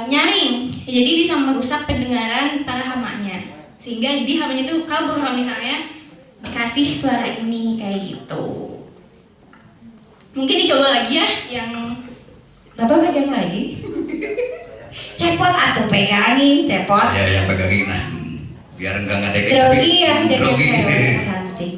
[SPEAKER 2] nyaring, jadi bisa merusak pendengaran para hamanya sehingga jadi hamanya itu kabur kalau misalnya dikasih suara ini kayak gitu. Mungkin dicoba lagi ya yang
[SPEAKER 3] Bapak pegang lagi? Cepot atuh pegangin, Cepot.
[SPEAKER 6] Saya yang pegangin nah. Biar enggak ngadek.
[SPEAKER 3] Grogi yang jadi
[SPEAKER 6] grogi.
[SPEAKER 3] cewek cantik.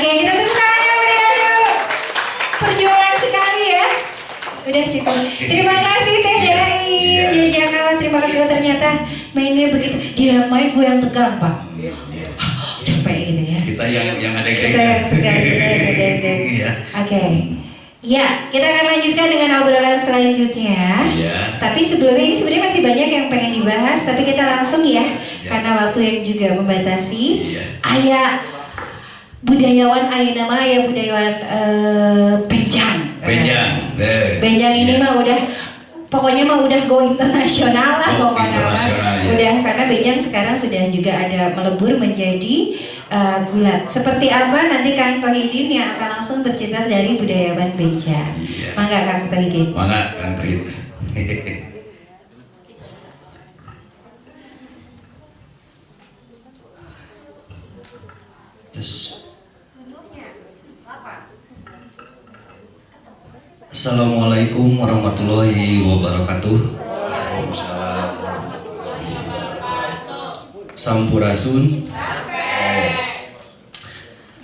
[SPEAKER 3] Oke, kita tepuk tangannya beliau. Perjuangan sekali ya. Udah cukup. Terima kasih Teh dari Yogyakarta. Terima kasih. Ternyata mainnya begitu. Dia main gue yang tegang Pak. Capek gitu ya.
[SPEAKER 6] Kita yang ada
[SPEAKER 3] Kita yang tegang.
[SPEAKER 6] Iya.
[SPEAKER 3] Oke. Ya, kita akan lanjutkan dengan obrolan selanjutnya.
[SPEAKER 6] Iya.
[SPEAKER 3] Tapi sebelumnya ini sebenarnya masih banyak yang pengen dibahas, tapi kita langsung ya, karena waktu yang juga membatasi.
[SPEAKER 6] Iya.
[SPEAKER 3] Ayah budayawan, budayawan Benjang. Benjang ini mah udah, pokoknya mah udah go internasional lah
[SPEAKER 6] Go
[SPEAKER 3] pokoknya.
[SPEAKER 6] internasional, ya.
[SPEAKER 3] Udah, karena Benjang sekarang sudah juga ada melebur menjadi gulat. Seperti apa nanti Kang Tohidin yang akan langsung bercerita dari budayawan Benjang.
[SPEAKER 6] Iya.
[SPEAKER 3] Mangga Kang Tohidin.
[SPEAKER 6] Mangga Kang Tohidin. Assalamualaikum warahmatullahi wabarakatuh. Waalaikumsalam warahmatullahi wabarakatuh. Sampurasun.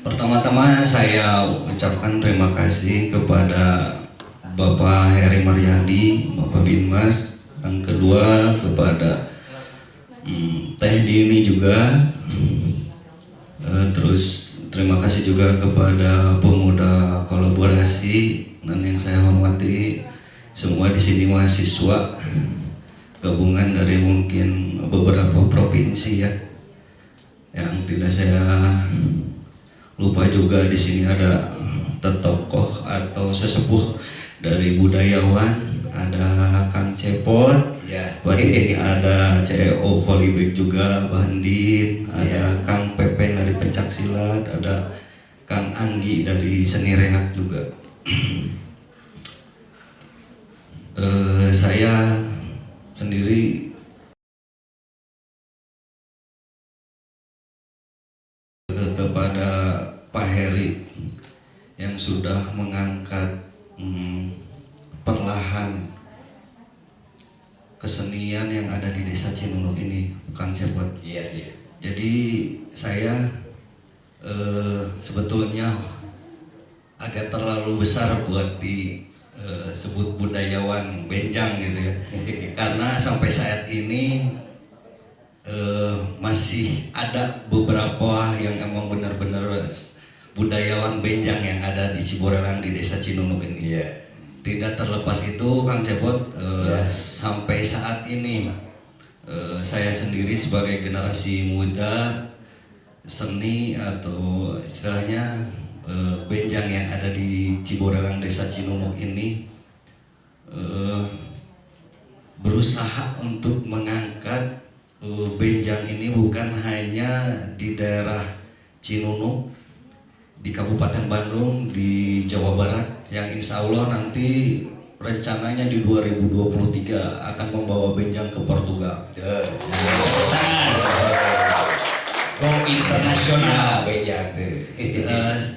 [SPEAKER 6] Pertama-tama saya ucapkan terima kasih kepada Bapak Heri Maryadi, Bapak Binmas. Yang kedua kepada Teh Dini juga. Terus terima kasih juga kepada pemuda kolaborasi dan yang saya hormati semua di sini mahasiswa gabungan dari mungkin beberapa provinsi ya. Yang tidak saya lupa juga di sini ada tokoh atau sesepuh dari budayawan, ada Kang Cepot, ya. Ini ada CEO Polybag juga, Bandin, ada Kang Pepen dari Pencaksilat, ada Kang Anggi dari Seni Reak juga. Saya sendiri kepada Pak Heri yang sudah mengangkat perlahan kesenian yang ada di Desa Cinunuk ini, Kang Cepot. Iya. Jadi saya sebetulnya agak terlalu besar buat disebut budayawan Benjang gitu ya. Karena sampai saat ini masih ada beberapa yang emang benar-benar budayawan Benjang yang ada di Ciborelang di Desa Cinunuk ini. Tidak terlepas itu Kang Cepot, sampai saat ini saya sendiri sebagai generasi muda seni atau istilahnya Benjang yang ada di Ciborelang Desa Cinunuk ini berusaha untuk mengangkat Benjang ini bukan hanya di daerah Cinunuk di Kabupaten Bandung di Jawa Barat yang insya Allah nanti rencananya di 2023 akan membawa Benjang ke Portugal. Internasional Benjang.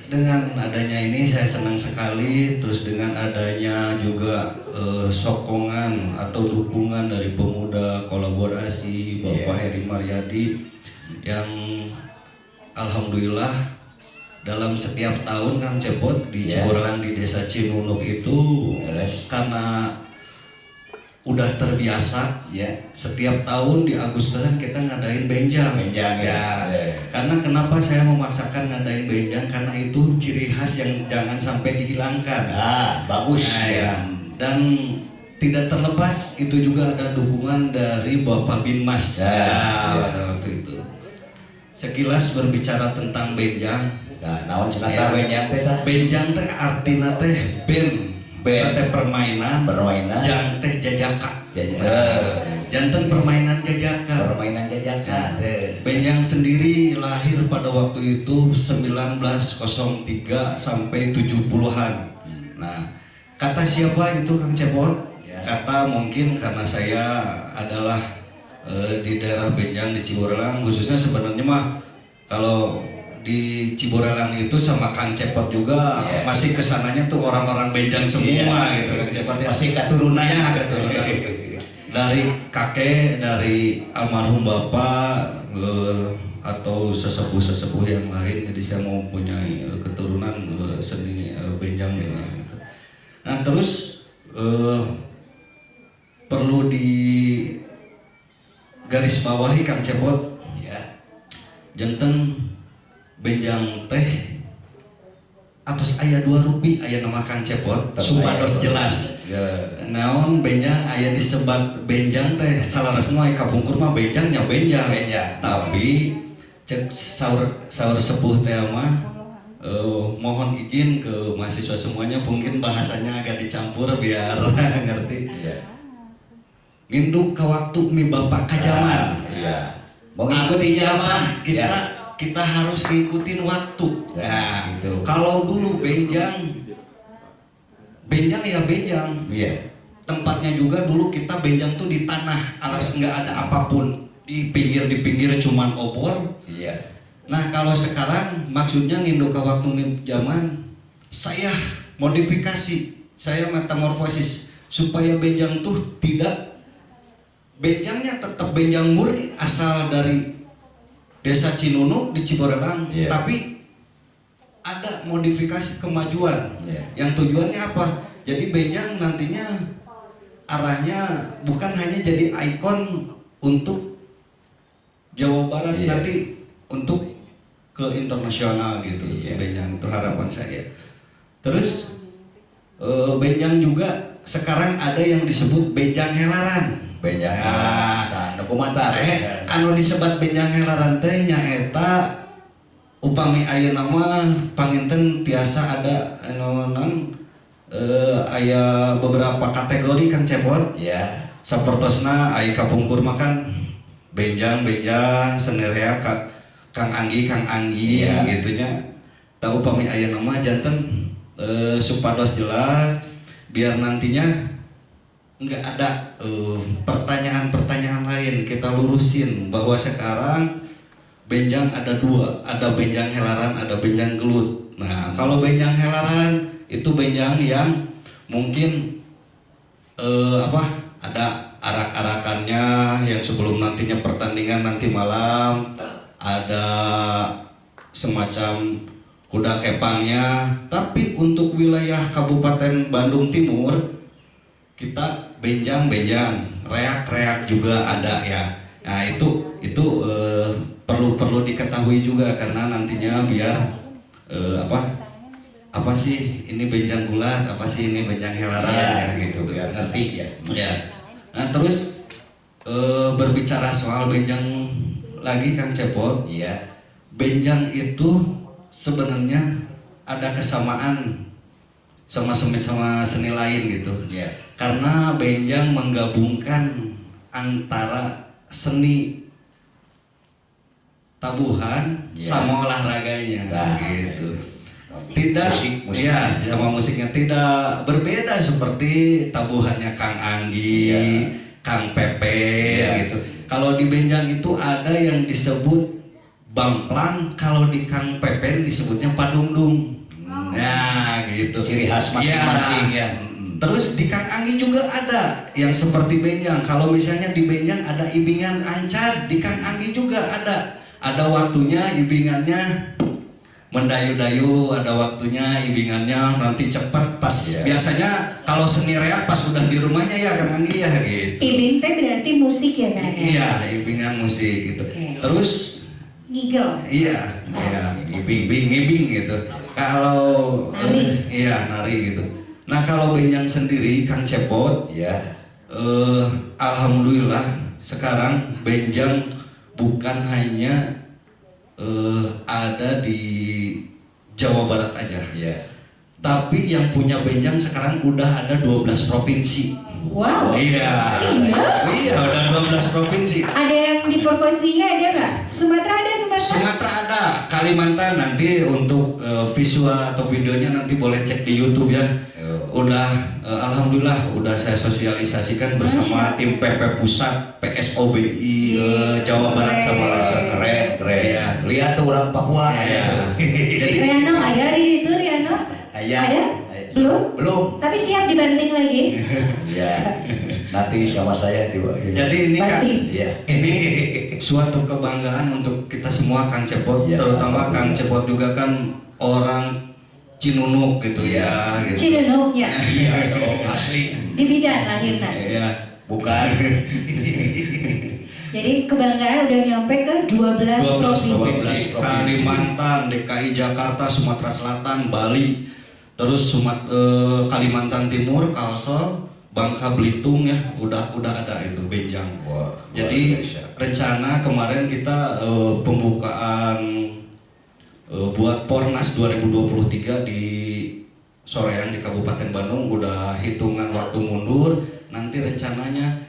[SPEAKER 6] Dengan adanya ini saya senang sekali, terus dengan adanya juga sokongan atau dukungan dari pemuda kolaborasi Bapak Heri Maryadi yang alhamdulillah dalam setiap tahun Kang Cepot di Ciborelang di Desa Cinunuk itu karena udah terbiasa setiap tahun di Agustusan kita ngadain Benjang. Karena kenapa saya memaksakan ngadain Benjang, karena itu ciri khas yang jangan sampai dihilangkan. Bagus. Dan tidak terlepas itu juga ada dukungan dari Bapak Binmas pada waktu itu. Sekilas berbicara tentang Benjang. Naon cenah Benjang teh? Benjang teh artina teh teh permainan, jang teh jajaka. Janten permainan jajaka. Benjang sendiri lahir pada waktu itu 1903 sampai 70-an. Nah, kata siapa itu Kang Cepot? Kata mungkin karena saya adalah di daerah Benjang di Ciborelang, khususnya sebenarnya mah kalau di Ciborelang itu sama Kang Cepot juga masih kesananya tuh orang-orang Benjang semua gitu Kang Cepot ya. Masih keturunannya. dari kakek, dari almarhum bapak atau sesepuh-sesepuh yang lain. Jadi saya mau punya keturunan seni benjang ini. Gitu. Nah terus perlu di garis bawahi Kang Cepot, ya, janten benjang teh atos aya 2 rupi aya nama Kang Cepot supados jelas. Naon benjang aya disebat benjang teh salaresna kapungkur mah benjangnya benjang. Tapi cek saur sepuh teh mah mohon izin ke mahasiswa semuanya, mungkin bahasanya agak dicampur biar ngerti. Nginduk ke waktu mi bapak kajaman. Mau ngikutin apa? Kita harus ngikutin waktu. Nah, gitu. Kalau dulu benjang ya benjang. Tempatnya juga dulu kita benjang tuh di tanah, alas nggak ada apapun, di pinggir cuman obor. Nah kalau sekarang maksudnya nginduk ke waktu zaman, saya modifikasi, saya metamorfosis supaya benjang tuh tidak, benjangnya tetap benjang murni asal dari desa Cinunuk di Ciborelang, tapi ada modifikasi kemajuan. Yang tujuannya apa? Jadi benjang nantinya arahnya bukan hanya jadi ikon untuk Jawa Barat, nanti untuk ke internasional gitu. Benjang itu harapan saya. Terus benjang juga sekarang ada yang disebut benjang helaran.
[SPEAKER 7] Benjang
[SPEAKER 6] anu disebat benjang helaran teh nyaeta upami aya nama panginten tiasa ada aya beberapa kategori Kang Cepot. Sapertosna aya kapungkur makan benjang senerea Kang Anggi gitunya. Tahu upami aya nama janten supados jelas biar nantinya nggak ada pertanyaan-pertanyaan lain, kita lurusin bahwa sekarang benjang ada 2, ada benjang helaran, ada benjang gelut. Nah kalau benjang helaran itu benjang yang mungkin ada arak-arakannya yang sebelum nantinya pertandingan nanti malam ada semacam kuda kepangnya. Tapi untuk wilayah Kabupaten Bandung Timur kita benjang reak juga ada ya. Nah itu perlu diketahui juga karena nantinya biar apa sih ini benjang gulat, apa sih ini benjang helaran gitu biar ngerti ya. Nah terus berbicara soal benjang lagi Kang Cepot, benjang itu sebenarnya ada kesamaan sama seni lain gitu. Karena benjang menggabungkan antara seni tabuhan sama olahraganya gitu. Tidak musik. Ya sama musiknya tidak berbeda seperti tabuhannya Kang Anggi, Kang Pepe gitu. Kalau di benjang itu ada yang disebut bangplang, kalau di Kang Pepen disebutnya padungdung. Nah gitu. Ciri khas masing-masing ya. Terus di Kang Anggi juga ada yang seperti benjang. Kalau misalnya di benjang ada ibingan ancar, di Kang Anggi juga ada. Ada waktunya ibingannya mendayu-dayu, ada waktunya ibingannya nanti cepat pas. Biasanya kalau seni reak pas udah di rumahnya ya Kang Anggi ya gitu.
[SPEAKER 3] Ibing teh berarti musik ya kan?
[SPEAKER 6] Iya, ibingan musik gitu. Terus
[SPEAKER 3] ngigel.
[SPEAKER 6] Iya, ngibing gitu. Kalau nari gitu. Nah kalau benjang sendiri Kang Cepot, alhamdulillah sekarang benjang bukan hanya ada di Jawa Barat aja, tapi yang punya benjang sekarang udah ada 12 provinsi.
[SPEAKER 3] Wow.
[SPEAKER 6] Iya, udah 12 provinsi.
[SPEAKER 3] Ada yang di provinsinya ada nggak? Sumatera ada,
[SPEAKER 6] Sumatera ada, Kalimantan nanti untuk visual atau videonya nanti boleh cek di YouTube ya. Udah alhamdulillah udah saya sosialisasikan bersama tim PP Pusat PSOBI Jawa Barat sama keren ya. Lihat tuh orang Papua ya. Jadi
[SPEAKER 3] Riano ada di situ Riano? Ada? Belum?
[SPEAKER 6] Belum.
[SPEAKER 3] Tapi siap dibanting lagi.
[SPEAKER 6] Ya. nanti sama saya diwakili.
[SPEAKER 3] Jadi ini kan
[SPEAKER 6] Iya.
[SPEAKER 3] ini suatu kebanggaan untuk kita semua Kang Cepot,
[SPEAKER 6] Ya,
[SPEAKER 3] terutama Kang Cepot juga kan orang Cinunuk gitu ya. Gitu.
[SPEAKER 2] Cinunuk ya.
[SPEAKER 6] Iya dong, asli.
[SPEAKER 2] Di Bidan lahirnya.
[SPEAKER 3] Iya.
[SPEAKER 6] Bukan.
[SPEAKER 2] Jadi kebanggaan udah nyampe ke 12 provinsi.
[SPEAKER 3] provinsi,
[SPEAKER 6] 12
[SPEAKER 3] Kalimantan, DKI Jakarta, Sumatera Selatan, Bali, terus Kalimantan Timur, Kalsel, Bangka Belitung ya, udah ada itu Benjang.
[SPEAKER 6] Wah,
[SPEAKER 3] Jadi
[SPEAKER 6] luar biasa.
[SPEAKER 3] rencana kemarin kita pembukaan buat Pornas 2023 di Soreang di Kabupaten Bandung udah hitungan waktu mundur. Nanti rencananya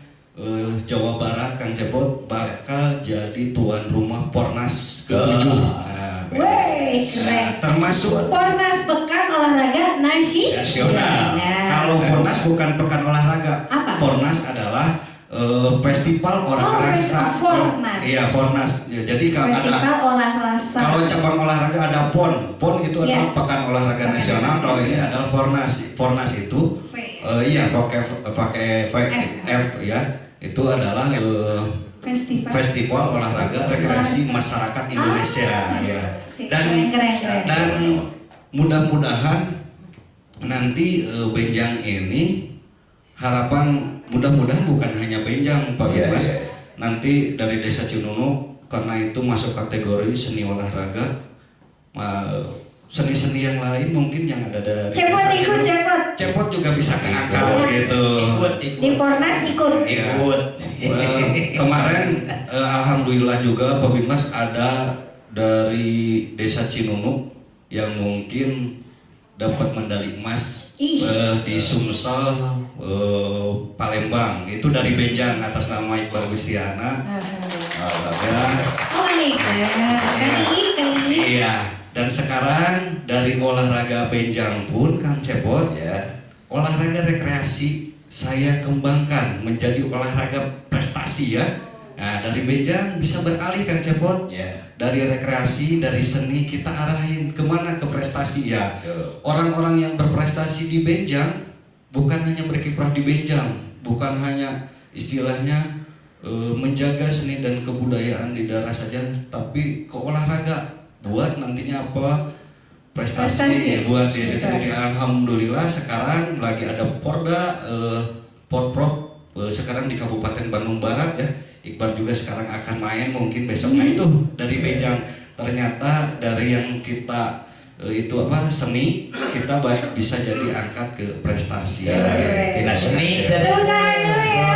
[SPEAKER 3] Jawa Barat Kang Cepot bakal jadi tuan rumah Pornas ke-7. Nah,
[SPEAKER 2] Wey, keren.
[SPEAKER 3] termasuk
[SPEAKER 2] Pornas Pekan Olahraga
[SPEAKER 3] nasional.
[SPEAKER 2] Nah.
[SPEAKER 3] Kalau Pornas bukan pekan olahraga.
[SPEAKER 2] Apa?
[SPEAKER 3] Pornas adalah festival olahraga.
[SPEAKER 2] Fornas.
[SPEAKER 3] Iya, Fornas. Ya, jadi kalau ada
[SPEAKER 2] Festival olahraga.
[SPEAKER 3] kalau cabang olahraga ada PON. PON itu adalah
[SPEAKER 2] Iya.
[SPEAKER 3] pekan olahraga
[SPEAKER 2] Pekan
[SPEAKER 3] nasional. Kalau
[SPEAKER 2] olahraga.
[SPEAKER 3] ini adalah Fornas. Fornas itu
[SPEAKER 2] V.
[SPEAKER 3] iya pakai F ya. Itu adalah festival olahraga rekreasi masyarakat Indonesia ya.
[SPEAKER 2] Keren.
[SPEAKER 3] Dan mudah-mudahan nanti Benjang ini harapan mudah-mudahan bukan hanya Benjang Pak
[SPEAKER 6] Iya,
[SPEAKER 3] Mas.
[SPEAKER 6] iya.
[SPEAKER 3] Nanti dari Desa Cinunuk karena itu masuk kategori seni olahraga, seni-seni yang lain mungkin yang ada dari
[SPEAKER 2] Cepot
[SPEAKER 3] Desa
[SPEAKER 2] ikut,
[SPEAKER 3] Cinunuk.
[SPEAKER 2] Cepot.
[SPEAKER 3] Cepot juga bisa keangkat gitu.
[SPEAKER 2] Di Pornas ikut.
[SPEAKER 3] Iya. Kemarin alhamdulillah juga Pak Binmas ada dari Desa Cinunuk yang mungkin dapat medali emas di Sumsel Palembang. Itu dari Benjang atas nama Iqbal Gustiana. Ya.
[SPEAKER 2] Oh ini keren.
[SPEAKER 3] Iya. Dan sekarang dari olahraga Benjang pun Kang Cepot
[SPEAKER 6] Ya.
[SPEAKER 3] olahraga rekreasi saya kembangkan menjadi olahraga prestasi ya. Nah, dari Benjang bisa beralih Kang Cepot.
[SPEAKER 6] Ya.
[SPEAKER 3] Dari rekreasi, dari seni kita arahin kemana ke prestasi ya.
[SPEAKER 6] Yo.
[SPEAKER 3] Orang-orang yang berprestasi di Benjang bukan hanya berkiprah di Benjang, bukan hanya istilahnya menjaga seni dan kebudayaan di daerah saja, tapi ke olahraga buat nantinya apa prestasi buat diri sendiri. Alhamdulillah sekarang lagi ada Porda Porprov sekarang di Kabupaten Bandung Barat ya. Iqbal juga sekarang akan main mungkin besok. Nah itu dari Benjang ternyata dari yang kita itu apa seni kita bisa jadi angkat ke prestasi.
[SPEAKER 6] Nah, seni dan
[SPEAKER 2] Tepuk tangan dulu ya.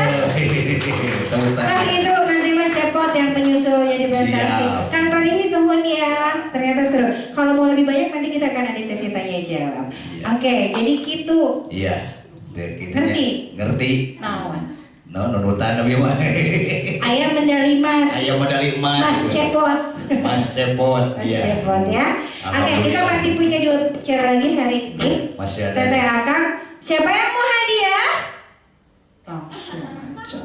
[SPEAKER 2] Nah itu nanti Mas Cepot yang menyusul jadi prestasi.
[SPEAKER 6] Siap.
[SPEAKER 2] Kantor ini tuhun ya. Ternyata seru. Kalau mau lebih banyak nanti kita akan ada sesi tanya jawab.
[SPEAKER 6] Iya.
[SPEAKER 2] Oke, jadi gitu.
[SPEAKER 6] Iya.
[SPEAKER 2] Ngerti?
[SPEAKER 6] Ngerti.
[SPEAKER 2] Naon.
[SPEAKER 6] No, nunutan tapi mah.
[SPEAKER 2] Ayam medali emas.
[SPEAKER 6] Ayam medali emas.
[SPEAKER 2] Mas Cepot.
[SPEAKER 6] Mas Cepot.
[SPEAKER 2] Mas
[SPEAKER 6] Iya.
[SPEAKER 2] Cepot ya. Oke, kita masih punya 2 bicara lagi hari ini.
[SPEAKER 6] Masih ada.
[SPEAKER 2] Teteh Akang, siapa yang mau hadiah? Langsung aja.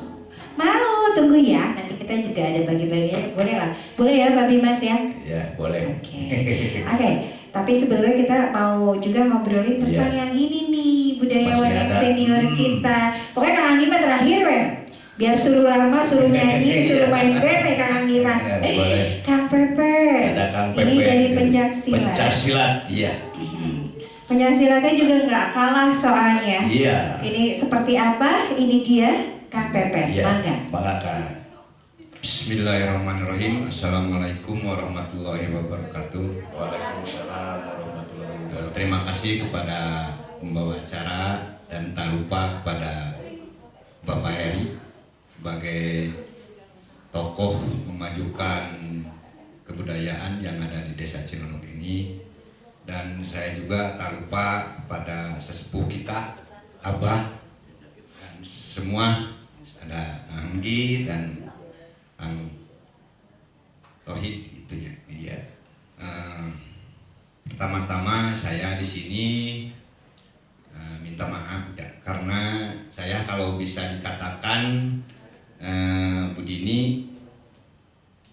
[SPEAKER 2] Mau, tunggu ya. Nanti kita juga ada bagi-bagian. Boleh lah. Boleh ya, Babi Mas ya?
[SPEAKER 6] Ya, boleh.
[SPEAKER 2] Oke. Tapi sebelumnya kita mau juga ngobrolin tentang
[SPEAKER 6] Iya.
[SPEAKER 2] yang ini nih, budayawan
[SPEAKER 6] Masih
[SPEAKER 2] yang
[SPEAKER 6] ada.
[SPEAKER 2] senior kita. Pokoknya Kang Anggi mah terakhir weh. Biar suruh lama, suruh nyanyi, suruh main band Kang Anggi mah.
[SPEAKER 6] Ya, boleh.
[SPEAKER 2] Kang Pepe.
[SPEAKER 6] Ada Kang Pepe.
[SPEAKER 2] Ini dari pencak silat.
[SPEAKER 6] Pencak silat, iya.
[SPEAKER 2] Pencak silatnya juga nggak kalah soalnya.
[SPEAKER 6] Iya.
[SPEAKER 2] Ini seperti apa? Ini dia Kang Pepe.
[SPEAKER 6] Iya.
[SPEAKER 2] Mangga.
[SPEAKER 6] Mangga Kang.
[SPEAKER 8] Bismillahirrahmanirrahim. Assalamualaikum warahmatullahi wabarakatuh.
[SPEAKER 6] Waalaikumsalam warahmatullahi wabarakatuh.
[SPEAKER 8] Terima kasih kepada pembawa acara dan tak lupa kepada Bapak Heri sebagai tokoh memajukan kebudayaan yang ada di Desa Cinunuk ini, dan saya juga tak lupa kepada sesepuh kita Abah dan semua, ada Anggi dan Tohid itu ya.
[SPEAKER 6] Iya.
[SPEAKER 8] Pertama-tama saya di sini minta maaf ya, karena saya kalau bisa dikatakan Bu Dini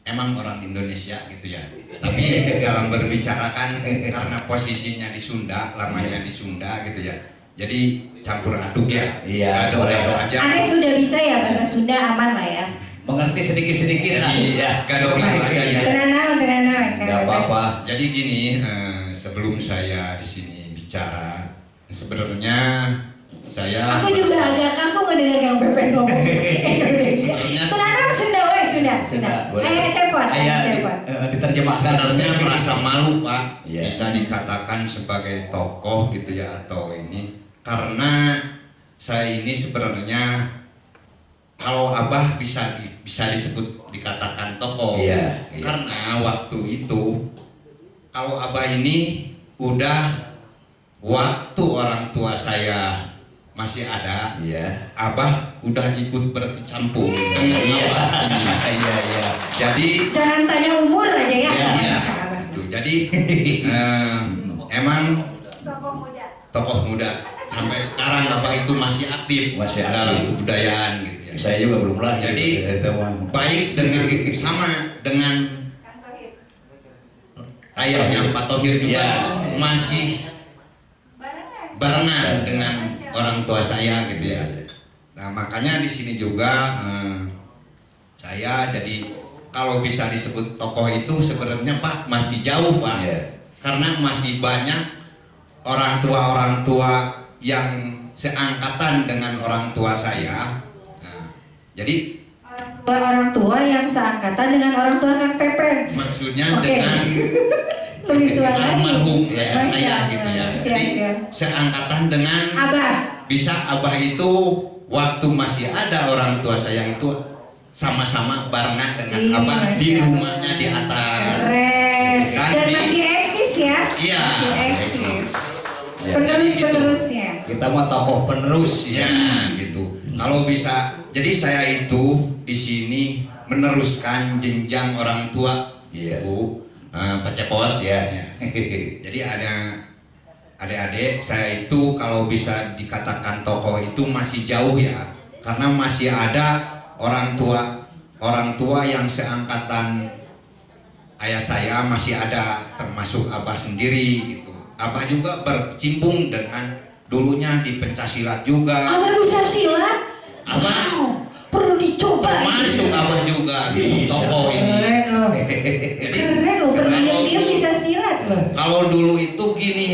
[SPEAKER 8] emang orang Indonesia gitu ya. Tapi dalam berbicara kan karena posisinya di Sunda, lamanya di Sunda gitu ya. jadi campur aduk ya.
[SPEAKER 6] Iya,
[SPEAKER 8] Gado-gado aja.
[SPEAKER 3] Aneh sudah bisa ya bahasa Sunda, aman lah ya.
[SPEAKER 6] Mengerti sedikit-sedikit lah.
[SPEAKER 8] Jadi
[SPEAKER 6] Ya.
[SPEAKER 8] gado-gado aja ya.
[SPEAKER 3] Tenang.
[SPEAKER 6] Gak apa-apa.
[SPEAKER 8] Jadi gini, sebelum saya di sini bicara, sebenarnya saya
[SPEAKER 3] Aku juga agak kaku mendengar Kang Pepen ngomong Indonesia. Tenang, Sunda, Sunda.
[SPEAKER 6] boleh.
[SPEAKER 3] Ayo cepot.
[SPEAKER 6] Diterjemahkan.
[SPEAKER 8] sebenarnya merasa malu Pak,
[SPEAKER 6] Iya.
[SPEAKER 8] bisa dikatakan sebagai tokoh gitu ya atau ini, karena saya ini sebenarnya kalau Abah bisa disebut dikatakan tokoh,
[SPEAKER 6] Iya.
[SPEAKER 8] karena waktu itu kalau Abah ini udah waktu orang tua saya masih ada,
[SPEAKER 6] Iya.
[SPEAKER 8] Abah udah ikut berkecampur dengan Abah ini.
[SPEAKER 6] Iya.
[SPEAKER 8] Jadi
[SPEAKER 3] Jangan tanya umur aja ya.
[SPEAKER 8] ya, gitu. Jadi emang tokoh muda sampai sekarang Bapak itu masih aktif
[SPEAKER 6] Masih aktif.
[SPEAKER 8] dalam kebudayaan gitu ya.
[SPEAKER 6] Saya juga belum lahir.
[SPEAKER 8] Jadi,
[SPEAKER 6] dari teman.
[SPEAKER 8] Baik dengan sama dengan ayahnya Pak Thohir juga
[SPEAKER 6] Ya.
[SPEAKER 8] masih barengan dengan orang tua saya gitu ya. Nah makanya di sini juga saya jadi kalau bisa disebut tokoh itu sebenarnya Pak masih jauh Pak,
[SPEAKER 6] Iya.
[SPEAKER 8] karena masih banyak orang tua yang seangkatan dengan orang tua saya. Nah, jadi
[SPEAKER 3] Orang tua yang seangkatan dengan orang tua Kang Pepen.
[SPEAKER 8] maksudnya
[SPEAKER 3] Oke.
[SPEAKER 8] dengan
[SPEAKER 3] Lebih tua lagi.
[SPEAKER 8] almarhum ya
[SPEAKER 3] Masya
[SPEAKER 8] saya
[SPEAKER 3] Allah.
[SPEAKER 8] gitu ya.
[SPEAKER 3] Siap,
[SPEAKER 8] Jadi
[SPEAKER 3] siap.
[SPEAKER 8] seangkatan dengan
[SPEAKER 3] Abah.
[SPEAKER 8] bisa Abah itu waktu masih ada orang tua saya itu sama-sama barengan dengan
[SPEAKER 3] Iya,
[SPEAKER 8] Abah di
[SPEAKER 3] Masya
[SPEAKER 8] rumahnya di atas.
[SPEAKER 3] Keren.
[SPEAKER 8] Dan
[SPEAKER 3] Dan
[SPEAKER 8] di-
[SPEAKER 3] masih eksis ya?
[SPEAKER 8] Iya.
[SPEAKER 3] Masih eksis.
[SPEAKER 6] Ya,
[SPEAKER 3] Penerus-penerusnya.
[SPEAKER 6] Kita mau tokoh penerus
[SPEAKER 8] Ya gitu. Kalau bisa, jadi saya itu di sini meneruskan jenjang orang tua,
[SPEAKER 6] Iya.
[SPEAKER 8] Bu, Pak Cepot.
[SPEAKER 6] Ya.
[SPEAKER 8] Ya. Jadi ada adik-adik saya itu kalau bisa dikatakan tokoh itu masih jauh ya, karena masih ada orang tua yang seangkatan ayah saya masih ada, termasuk Abah sendiri gitu. Abah juga berkecimpung dengan dulunya di pencaksilat juga.
[SPEAKER 3] Abah bisa silat?
[SPEAKER 8] Abah
[SPEAKER 3] Wow, perlu dicoba.
[SPEAKER 8] termasuk Abah juga gitu, tokoh ini.
[SPEAKER 3] Keren loh.
[SPEAKER 8] Jadi
[SPEAKER 3] Keren loh,
[SPEAKER 8] kalau
[SPEAKER 3] berdiam-diam
[SPEAKER 8] dulu-
[SPEAKER 3] bisa silat loh.
[SPEAKER 8] Kalau dulu itu gini,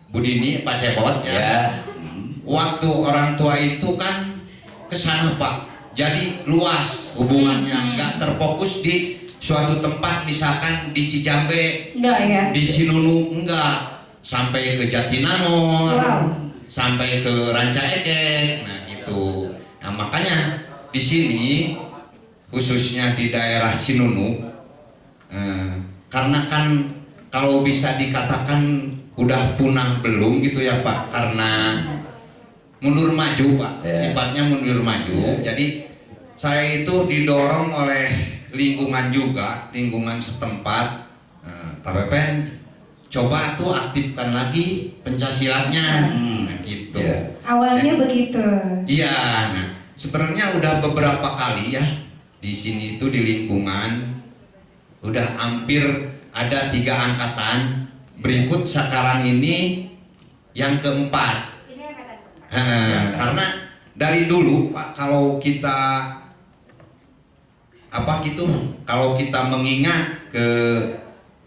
[SPEAKER 8] Bu Dini, Pak Cepot ya.
[SPEAKER 6] Ya.
[SPEAKER 8] Waktu orang tua itu kan kesana Pak, jadi luas hubungannya, nggak terfokus di suatu tempat, misalkan di Cijambe,
[SPEAKER 3] Enggak ya?
[SPEAKER 8] di Cinunu, enggak, sampai ke Jatinangor,
[SPEAKER 3] Wow.
[SPEAKER 8] sampai ke Ranca Ekek. Nah itu, nah makanya di sini khususnya di daerah Cinunu, karena kan kalau bisa dikatakan udah punah belum gitu ya Pak, karena mundur maju Pak,
[SPEAKER 6] Ya.
[SPEAKER 8] sifatnya mundur maju.
[SPEAKER 6] Ya.
[SPEAKER 8] Jadi saya itu didorong oleh lingkungan juga, lingkungan setempat. Pak Pepen, coba tuh aktifkan lagi pencaksilatnya, nah, gitu.
[SPEAKER 6] Ya.
[SPEAKER 3] Awalnya begitu.
[SPEAKER 8] Iya, nah sebenarnya udah beberapa kali ya di sini itu di lingkungan udah hampir ada 3 angkatan. Berikut sekarang ini yang keempat. Karena dari dulu Pak, kalau kita kalau kita mengingat ke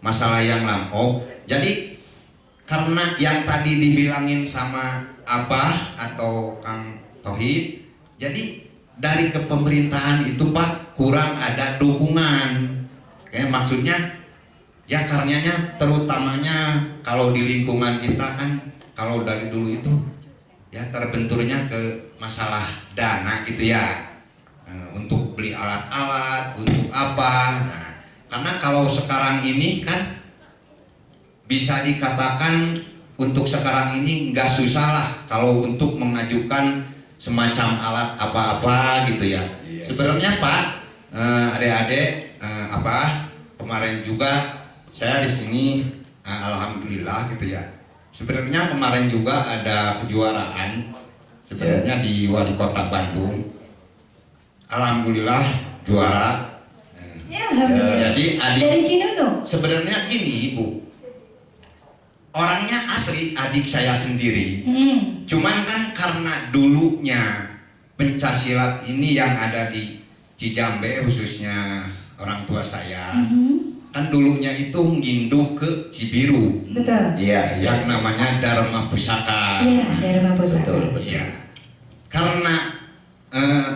[SPEAKER 8] masalah yang lampau, jadi karena yang tadi dibilangin sama Abah atau Kang Thohid, jadi dari kepemerintahan itu Pak kurang ada dukungan. Kayak maksudnya ya karenanya terutamanya kalau di lingkungan kita kan kalau dari dulu itu ya terbenturnya ke masalah dana gitu ya, untuk beli alat-alat untuk apa. Nah karena kalau sekarang ini kan bisa dikatakan untuk sekarang ini nggak susah lah kalau untuk mengajukan semacam alat apa-apa gitu ya.
[SPEAKER 6] Iya.
[SPEAKER 8] Sebenarnya Pak, adik-adik, kemarin juga saya di sini alhamdulillah gitu ya. Sebenarnya kemarin juga ada kejuaraan sebenarnya di Wali Kota Bandung. Alhamdulillah juara.
[SPEAKER 3] Ya, alhamdulillah.
[SPEAKER 8] Jadi adik
[SPEAKER 3] Dari Cinunu.
[SPEAKER 8] sebenarnya gini Bu, orangnya asli adik saya sendiri. Cuman kan karena dulunya pencaksilat ini yang ada di Cijambe, khususnya orang tua saya, kan dulunya itu nginduk ke Cibiru.
[SPEAKER 3] Betul.
[SPEAKER 6] Iya,
[SPEAKER 8] Yang namanya Dharma Pusaka.
[SPEAKER 3] Iya, Dharma Pusaka.
[SPEAKER 6] betul.
[SPEAKER 8] Iya. Karena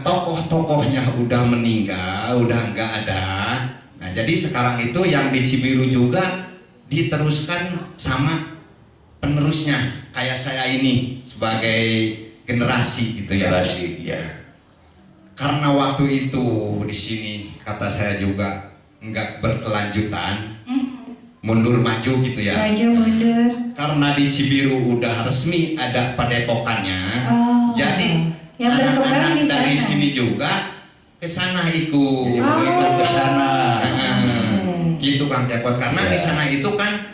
[SPEAKER 8] tokoh-tokohnya udah meninggal, udah nggak ada. Nah, jadi sekarang itu yang di Cibiru juga diteruskan sama penerusnya, kayak saya ini sebagai generasi gitu ya.
[SPEAKER 6] Generasi, ya.
[SPEAKER 8] Karena waktu itu di sini kata saya juga nggak berkelanjutan, mundur maju gitu ya.
[SPEAKER 3] Maju mundur.
[SPEAKER 8] Karena di Cibiru udah resmi ada padepokannya, jadi
[SPEAKER 3] yang berkembang
[SPEAKER 8] anak-anak
[SPEAKER 3] di sana.
[SPEAKER 8] dari sini juga ke sana ikut.
[SPEAKER 6] Ikut ke sana.
[SPEAKER 8] Gitu Kang Cepot, karena di sana itu kan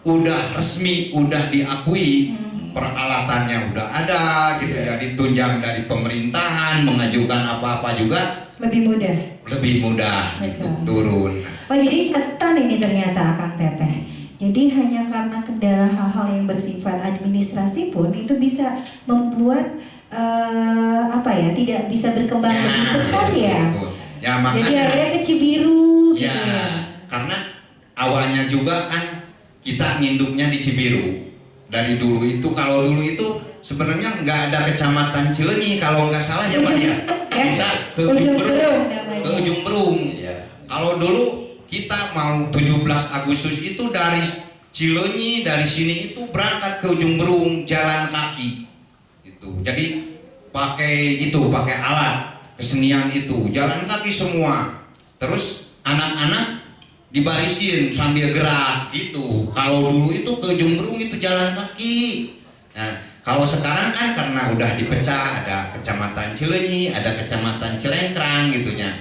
[SPEAKER 8] udah resmi, udah diakui, peralatannya udah ada gitu ya, ditunjang dari pemerintahan, mengajukan apa-apa juga
[SPEAKER 3] Lebih mudah.
[SPEAKER 8] lebih mudah gitu turun.
[SPEAKER 3] Oh jadi catatan ini ternyata Kang Teteh. Jadi hanya karena kendala hal-hal yang bersifat administrasi pun itu bisa membuat tidak bisa berkembang lebih besar ya.
[SPEAKER 8] Betul. Ya
[SPEAKER 3] Jadi
[SPEAKER 8] makanya
[SPEAKER 3] akhirnya ke Cibiru gitu
[SPEAKER 8] ya,
[SPEAKER 3] ya.
[SPEAKER 8] karena awalnya juga kan kita nginduknya di Cibiru. Dari dulu itu, kalau dulu itu sebenarnya nggak ada kecamatan Cileunyi kalau nggak salah ya Pak ya. Kita ke
[SPEAKER 3] Ujung
[SPEAKER 8] Ujung
[SPEAKER 3] Berung
[SPEAKER 8] Berung.
[SPEAKER 3] namanya.
[SPEAKER 8] Ke Ujung Berung.
[SPEAKER 6] Iya.
[SPEAKER 8] Kalau dulu kita mau 17 Agustus itu dari Cileunyi, dari sini itu berangkat ke Ujung Berung jalan kaki. Gitu. Jadi pakai alat kesenian itu, jalan kaki semua. Terus anak-anak dibarisin sambil gerak gitu. Kalau dulu itu ke Ujung Berung itu jalan kaki. Nah, kalau sekarang kan karena udah dipecah, ada kecamatan Cileunyi, ada kecamatan Cilengkrang gitunya.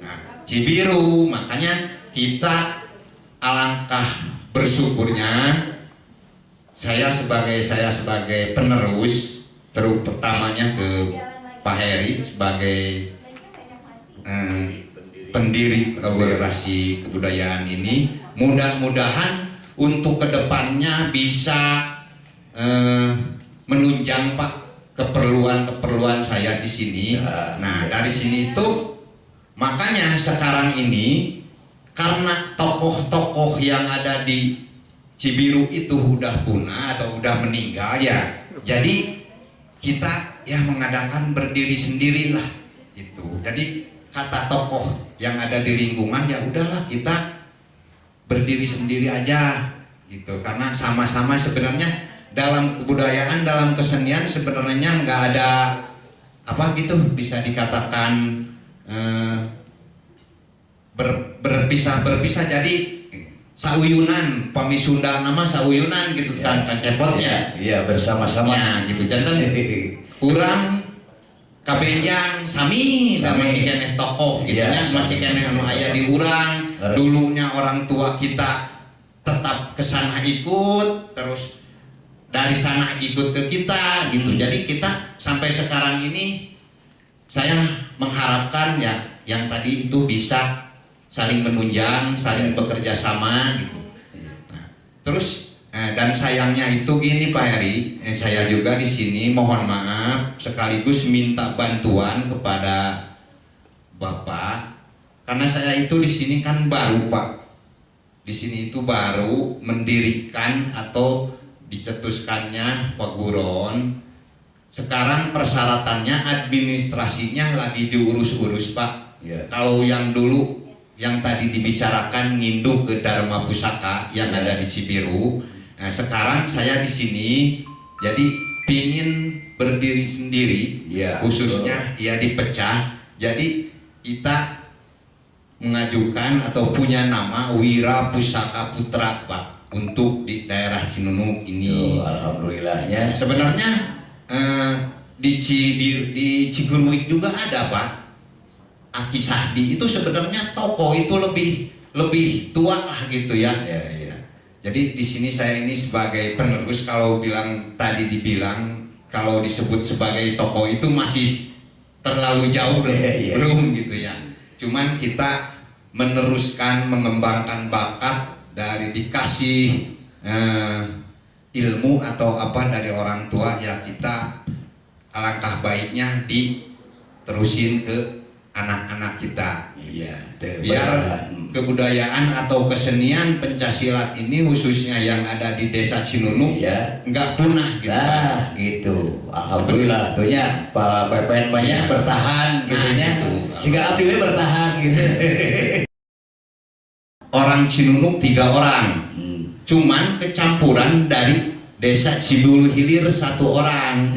[SPEAKER 8] Nah, Cibiru, makanya kita alangkah bersyukurnya saya sebagai penerus, terutamanya ke Pak Heri sebagai pendiri komunitas kebudayaan ini, mudah-mudahan untuk kedepannya bisa menunjang Pak keperluan saya di sini. Nah dari sini itu makanya sekarang ini karena tokoh-tokoh yang ada di Cibiru itu udah punah atau udah meninggal ya, jadi kita ya mengadakan berdiri sendirilah itu. Jadi kata tokoh yang ada di lingkungan ya udahlah kita berdiri sendiri aja gitu, karena sama-sama sebenarnya dalam kebudayaan, dalam kesenian sebenarnya nggak ada apa gitu bisa dikatakan berpisah, jadi sauyunan pamisunda nama sauyunan gitu kan cepotnya.
[SPEAKER 6] Iya, bersama-sama.
[SPEAKER 8] Ya gitu, jantan kurang kabenjang sami masih keneh tokoh gitu
[SPEAKER 6] Iya,
[SPEAKER 8] nya, masih keneh anu aya di urang.
[SPEAKER 6] Harus.
[SPEAKER 8] Dulunya orang tua kita tetap ke sana ikut, terus dari sana ikut ke kita gitu. Jadi kita sampai sekarang ini saya mengharapkan ya yang tadi itu bisa saling menunjang, saling bekerja sama gitu. Nah, terus dan sayangnya itu gini Pak Heri, saya juga di sini mohon maaf sekaligus minta bantuan kepada Bapak, karena saya itu di sini kan baru Pak, di sini itu baru mendirikan atau dicetuskannya Paguron. Sekarang persyaratannya administrasinya lagi diurus-urus Pak.
[SPEAKER 6] Ya.
[SPEAKER 8] Kalau yang dulu yang tadi dibicarakan nginduk ke Dharma Pusaka yang ada di Cibiru. Nah, sekarang saya di sini jadi pingin berdiri sendiri,
[SPEAKER 6] Ya,
[SPEAKER 8] khususnya ya dipecah. Jadi kita mengajukan atau punya nama Wira Pusaka Putra Pak untuk di daerah Cinunuk ini.
[SPEAKER 6] Alhamdulillahnya.
[SPEAKER 8] Sebenarnya di Ciguruik juga ada Pak. Aki Sahdi itu sebenarnya tokoh itu lebih tua lah gitu ya.
[SPEAKER 6] Ya.
[SPEAKER 8] Jadi di sini saya ini sebagai penerus, kalau dibilang kalau disebut sebagai tokoh itu masih terlalu jauh belum gitu ya. Cuman kita meneruskan, mengembangkan bakat dari dikasih ilmu atau apa dari orang tua, ya kita alangkah baiknya diterusin ke anak-anak kita.
[SPEAKER 6] Iya,
[SPEAKER 8] Biar kebudayaan atau kesenian pencaksilat ini khususnya yang ada di desa Cinunuk
[SPEAKER 6] Iya.
[SPEAKER 8] nggak punah gitu.
[SPEAKER 6] Nah, gitu. Alhamdulillah, tuhnya Pak PPN banyak
[SPEAKER 8] Iya.
[SPEAKER 6] bertahan gitu nya.
[SPEAKER 8] gitu.
[SPEAKER 6] Sehingga abdi we bertahan gitu.
[SPEAKER 8] Orang Cinunuk 3 orang, cuman kecampuran dari desa Cibulu Hilir 1 orang.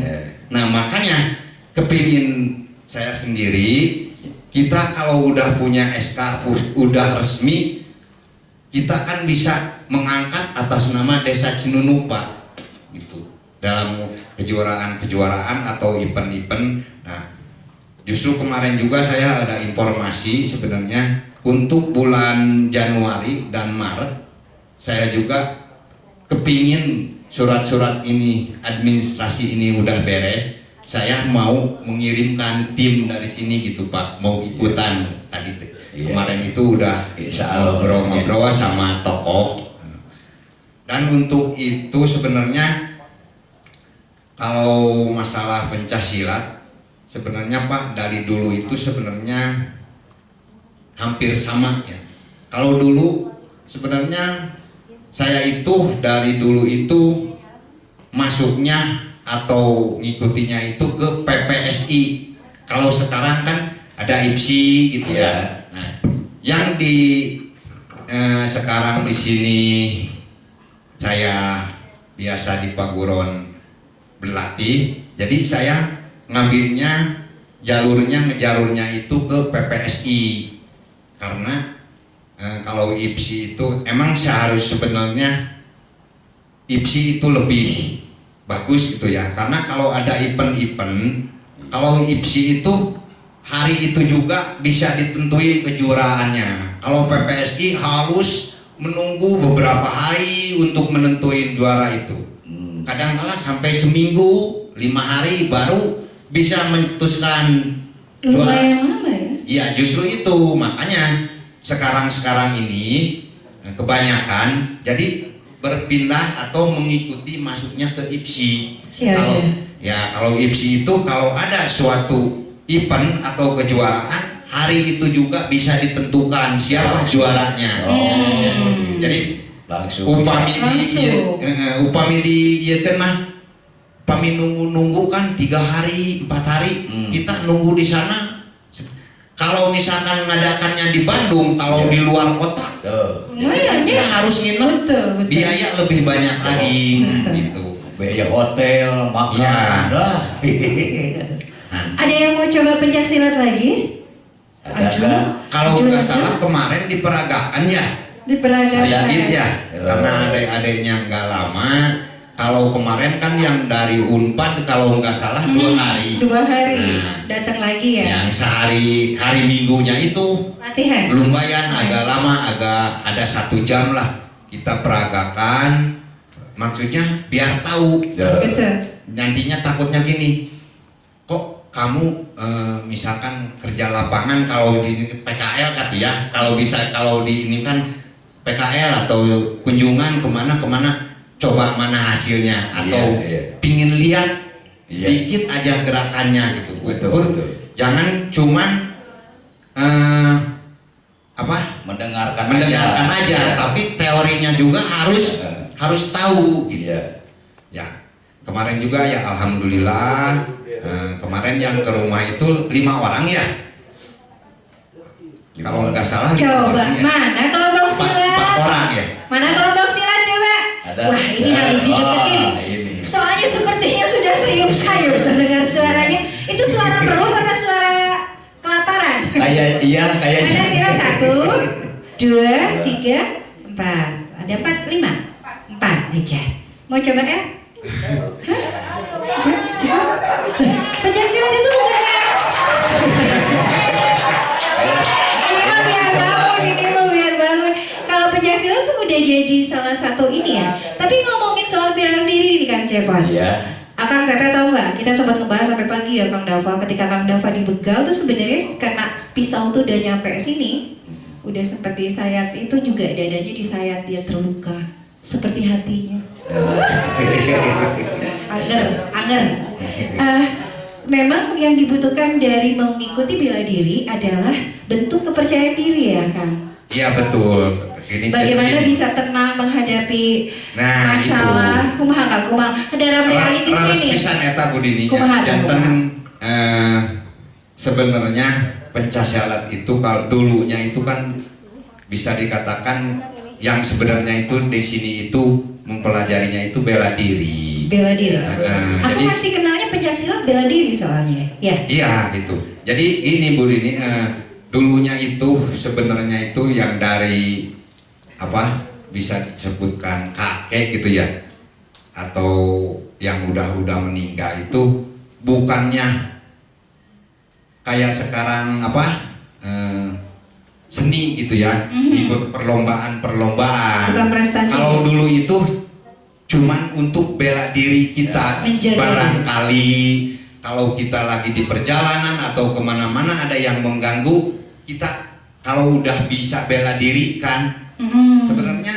[SPEAKER 8] Nah makanya kepingin saya sendiri, kita kalau udah punya SK udah resmi, kita kan bisa mengangkat atas nama desa Cinunuk Pak, gitu, dalam kejuaraan atau event-event. Nah justru kemarin juga saya ada informasi sebenarnya untuk bulan Januari dan Maret saya juga kepingin surat-surat ini, administrasi ini udah beres, saya mau mengirimkan tim dari sini gitu Pak, mau ikutan tadi kemarin itu udah ngobrol-ngobrol sama tokoh. Dan untuk itu sebenarnya kalau masalah pencaksilat sebenarnya Pak dari dulu itu sebenarnya hampir sama ya. Kalau dulu sebenarnya saya itu dari dulu itu masuknya atau ngikutinya itu ke PPSI. Kalau sekarang kan ada IPSI gitu ya. Nah, yang sekarang di sini saya biasa di Paguron berlatih. Jadi saya ngambilnya ngejalurnya itu ke PPSI. Karena kalau IPSI itu emang sebenarnya IPSI itu lebih bagus gitu ya, karena kalau ada event-event, kalau IPSI itu hari itu juga bisa ditentuin kejuaraannya. Kalau PPSI harus menunggu beberapa hari untuk menentuin juara itu. Kadang-kala sampai seminggu, 5 hari baru bisa mencetuskan juara. Iya justru itu makanya sekarang ini kebanyakan jadi berpindah atau mengikuti masuknya ke IPSI. Kalau IPSI itu kalau ada suatu event atau kejuaraan hari itu juga bisa ditentukan siapa juaranya. Jadi upami di kan mah upami nunggu kan 3 hari 4 hari kita nunggu di sana. Kalau misalkan ngadakannya di Bandung, kalau di luar kota, kita harus nginep, biaya lebih banyak lagi, gitu.
[SPEAKER 6] Biaya hotel, makan.
[SPEAKER 3] Ada yang mau coba pencaksilat lagi?
[SPEAKER 8] Kalau nggak salah kemarin diperagakan ya, sedikit ya, karena adik-adiknya nggak lama. Kalau kemarin kan yang dari Unpad kalau nggak salah 2 hari.
[SPEAKER 3] 2 hari. Datang lagi ya.
[SPEAKER 8] Yang hari Minggunya itu
[SPEAKER 3] latihan.
[SPEAKER 8] lumayan agak lama, agak ada 1 jam lah kita peragakan. Maksudnya biar tahu.
[SPEAKER 3] Betul.
[SPEAKER 8] Nantinya takutnya gini, kok kamu misalkan kerja lapangan kalau di PKL kan ya, kalau di ini kan PKL atau kunjungan kemana coba mana hasilnya atau pingin lihat sedikit aja gerakannya gitu.
[SPEAKER 6] Betul.
[SPEAKER 8] Jangan cuman mendengarkan aja, tapi teorinya juga harus tahu gitu. Ya kemarin juga ya alhamdulillah kemarin yang ke rumah itu 5 orang ya. Kalau nggak salah
[SPEAKER 3] Coba
[SPEAKER 8] ya.
[SPEAKER 3] mana kelompok silat?
[SPEAKER 8] 4 orang ya.
[SPEAKER 3] Mana kelompok silat coba? Wah ini harus dideketin. Soalnya sepertinya sudah sayup-sayup terdengar suaranya. Itu suara perut apa suara kelaparan?
[SPEAKER 6] Kayaknya.
[SPEAKER 3] Ada silat 1, 2, 3, 4. Ada 4, 5. 4 aja. Mau coba ya? Hah? Coba. Pencaksilat itu bukan ya? Ini mah biar bangun. Kalau pencaksilat tuh udah jadi salah satu ini ya. Tapi ngomongin soal bela diri nih Kang Cepon.
[SPEAKER 6] Iya.
[SPEAKER 3] Akang Teteh tahu nggak? Kita sempat ngebahas sampai pagi ya Kang Dava. Ketika Kang Dava dibegal tuh sebenarnya karena pisau tuh udah nyampe sini, udah seperti sayat itu juga dadanya disayat dia terluka seperti hatinya. Anger. Memang yang dibutuhkan dari mengikuti bela diri adalah bentuk kepercayaan diri ya Kang.
[SPEAKER 8] Iya betul. Ini
[SPEAKER 3] Bagaimana
[SPEAKER 8] jadi
[SPEAKER 3] bisa tenang menghadapi
[SPEAKER 8] Nah,
[SPEAKER 3] masalah kumaha Kang, kumaha dalam reality
[SPEAKER 8] Raras
[SPEAKER 3] ini.
[SPEAKER 8] pisan eta budinya.
[SPEAKER 3] Kumaha,
[SPEAKER 8] Janten
[SPEAKER 3] kumaha?
[SPEAKER 8] sebenarnya pencaksilat itu kalau dulunya itu kan bisa dikatakan yang sebenarnya itu di sini itu mempelajarinya itu bela diri.
[SPEAKER 3] Bela diri. Aku
[SPEAKER 8] Jadi
[SPEAKER 3] masih kenalnya pencaksilat bela diri soalnya. Ya.
[SPEAKER 8] iya gitu. Jadi ini Bu Dini, dulunya itu sebenarnya itu yang dari apa bisa disebutkan kakek gitu ya, atau yang udah meninggal itu bukannya kayak sekarang apa seni gitu ya, ikut perlombaan.
[SPEAKER 3] Bukan prestasi.
[SPEAKER 8] Kalau dulu itu cuman untuk bela diri kita,
[SPEAKER 3] Menjaga
[SPEAKER 8] barangkali kalau kita lagi di perjalanan atau kemana-mana ada yang mengganggu kita, kalau udah bisa bela diri kan, sebenarnya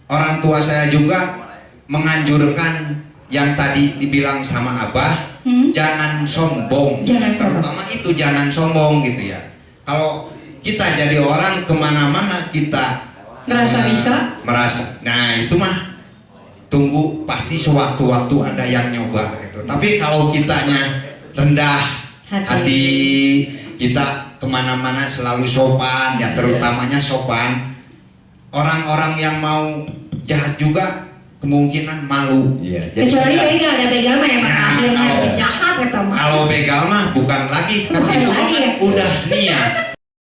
[SPEAKER 8] orang tua saya juga menganjurkan yang tadi dibilang sama Abah, jangan sombong,
[SPEAKER 3] Jangan sombong.
[SPEAKER 8] terutama itu jangan sombong gitu ya. Kalau kita jadi orang kemana-mana kita
[SPEAKER 3] Merasa bisa?
[SPEAKER 8] nah itu mah tunggu pasti sewaktu-waktu ada yang nyoba gitu. Tapi kalau kitanya rendah hati, kita kemana-mana selalu sopan ya, terutamanya sopan, orang-orang yang mau jahat juga kemungkinan malu.
[SPEAKER 3] Kecuali begal, ya begal mah emang
[SPEAKER 8] Nah,
[SPEAKER 3] akhirnya
[SPEAKER 8] kalau-
[SPEAKER 3] jadi jahat ya mah.
[SPEAKER 8] Kalau begal mah bukan lagi, kan
[SPEAKER 3] Bukan
[SPEAKER 8] itu
[SPEAKER 3] lagi
[SPEAKER 8] kan
[SPEAKER 3] ya?
[SPEAKER 8] udah niat.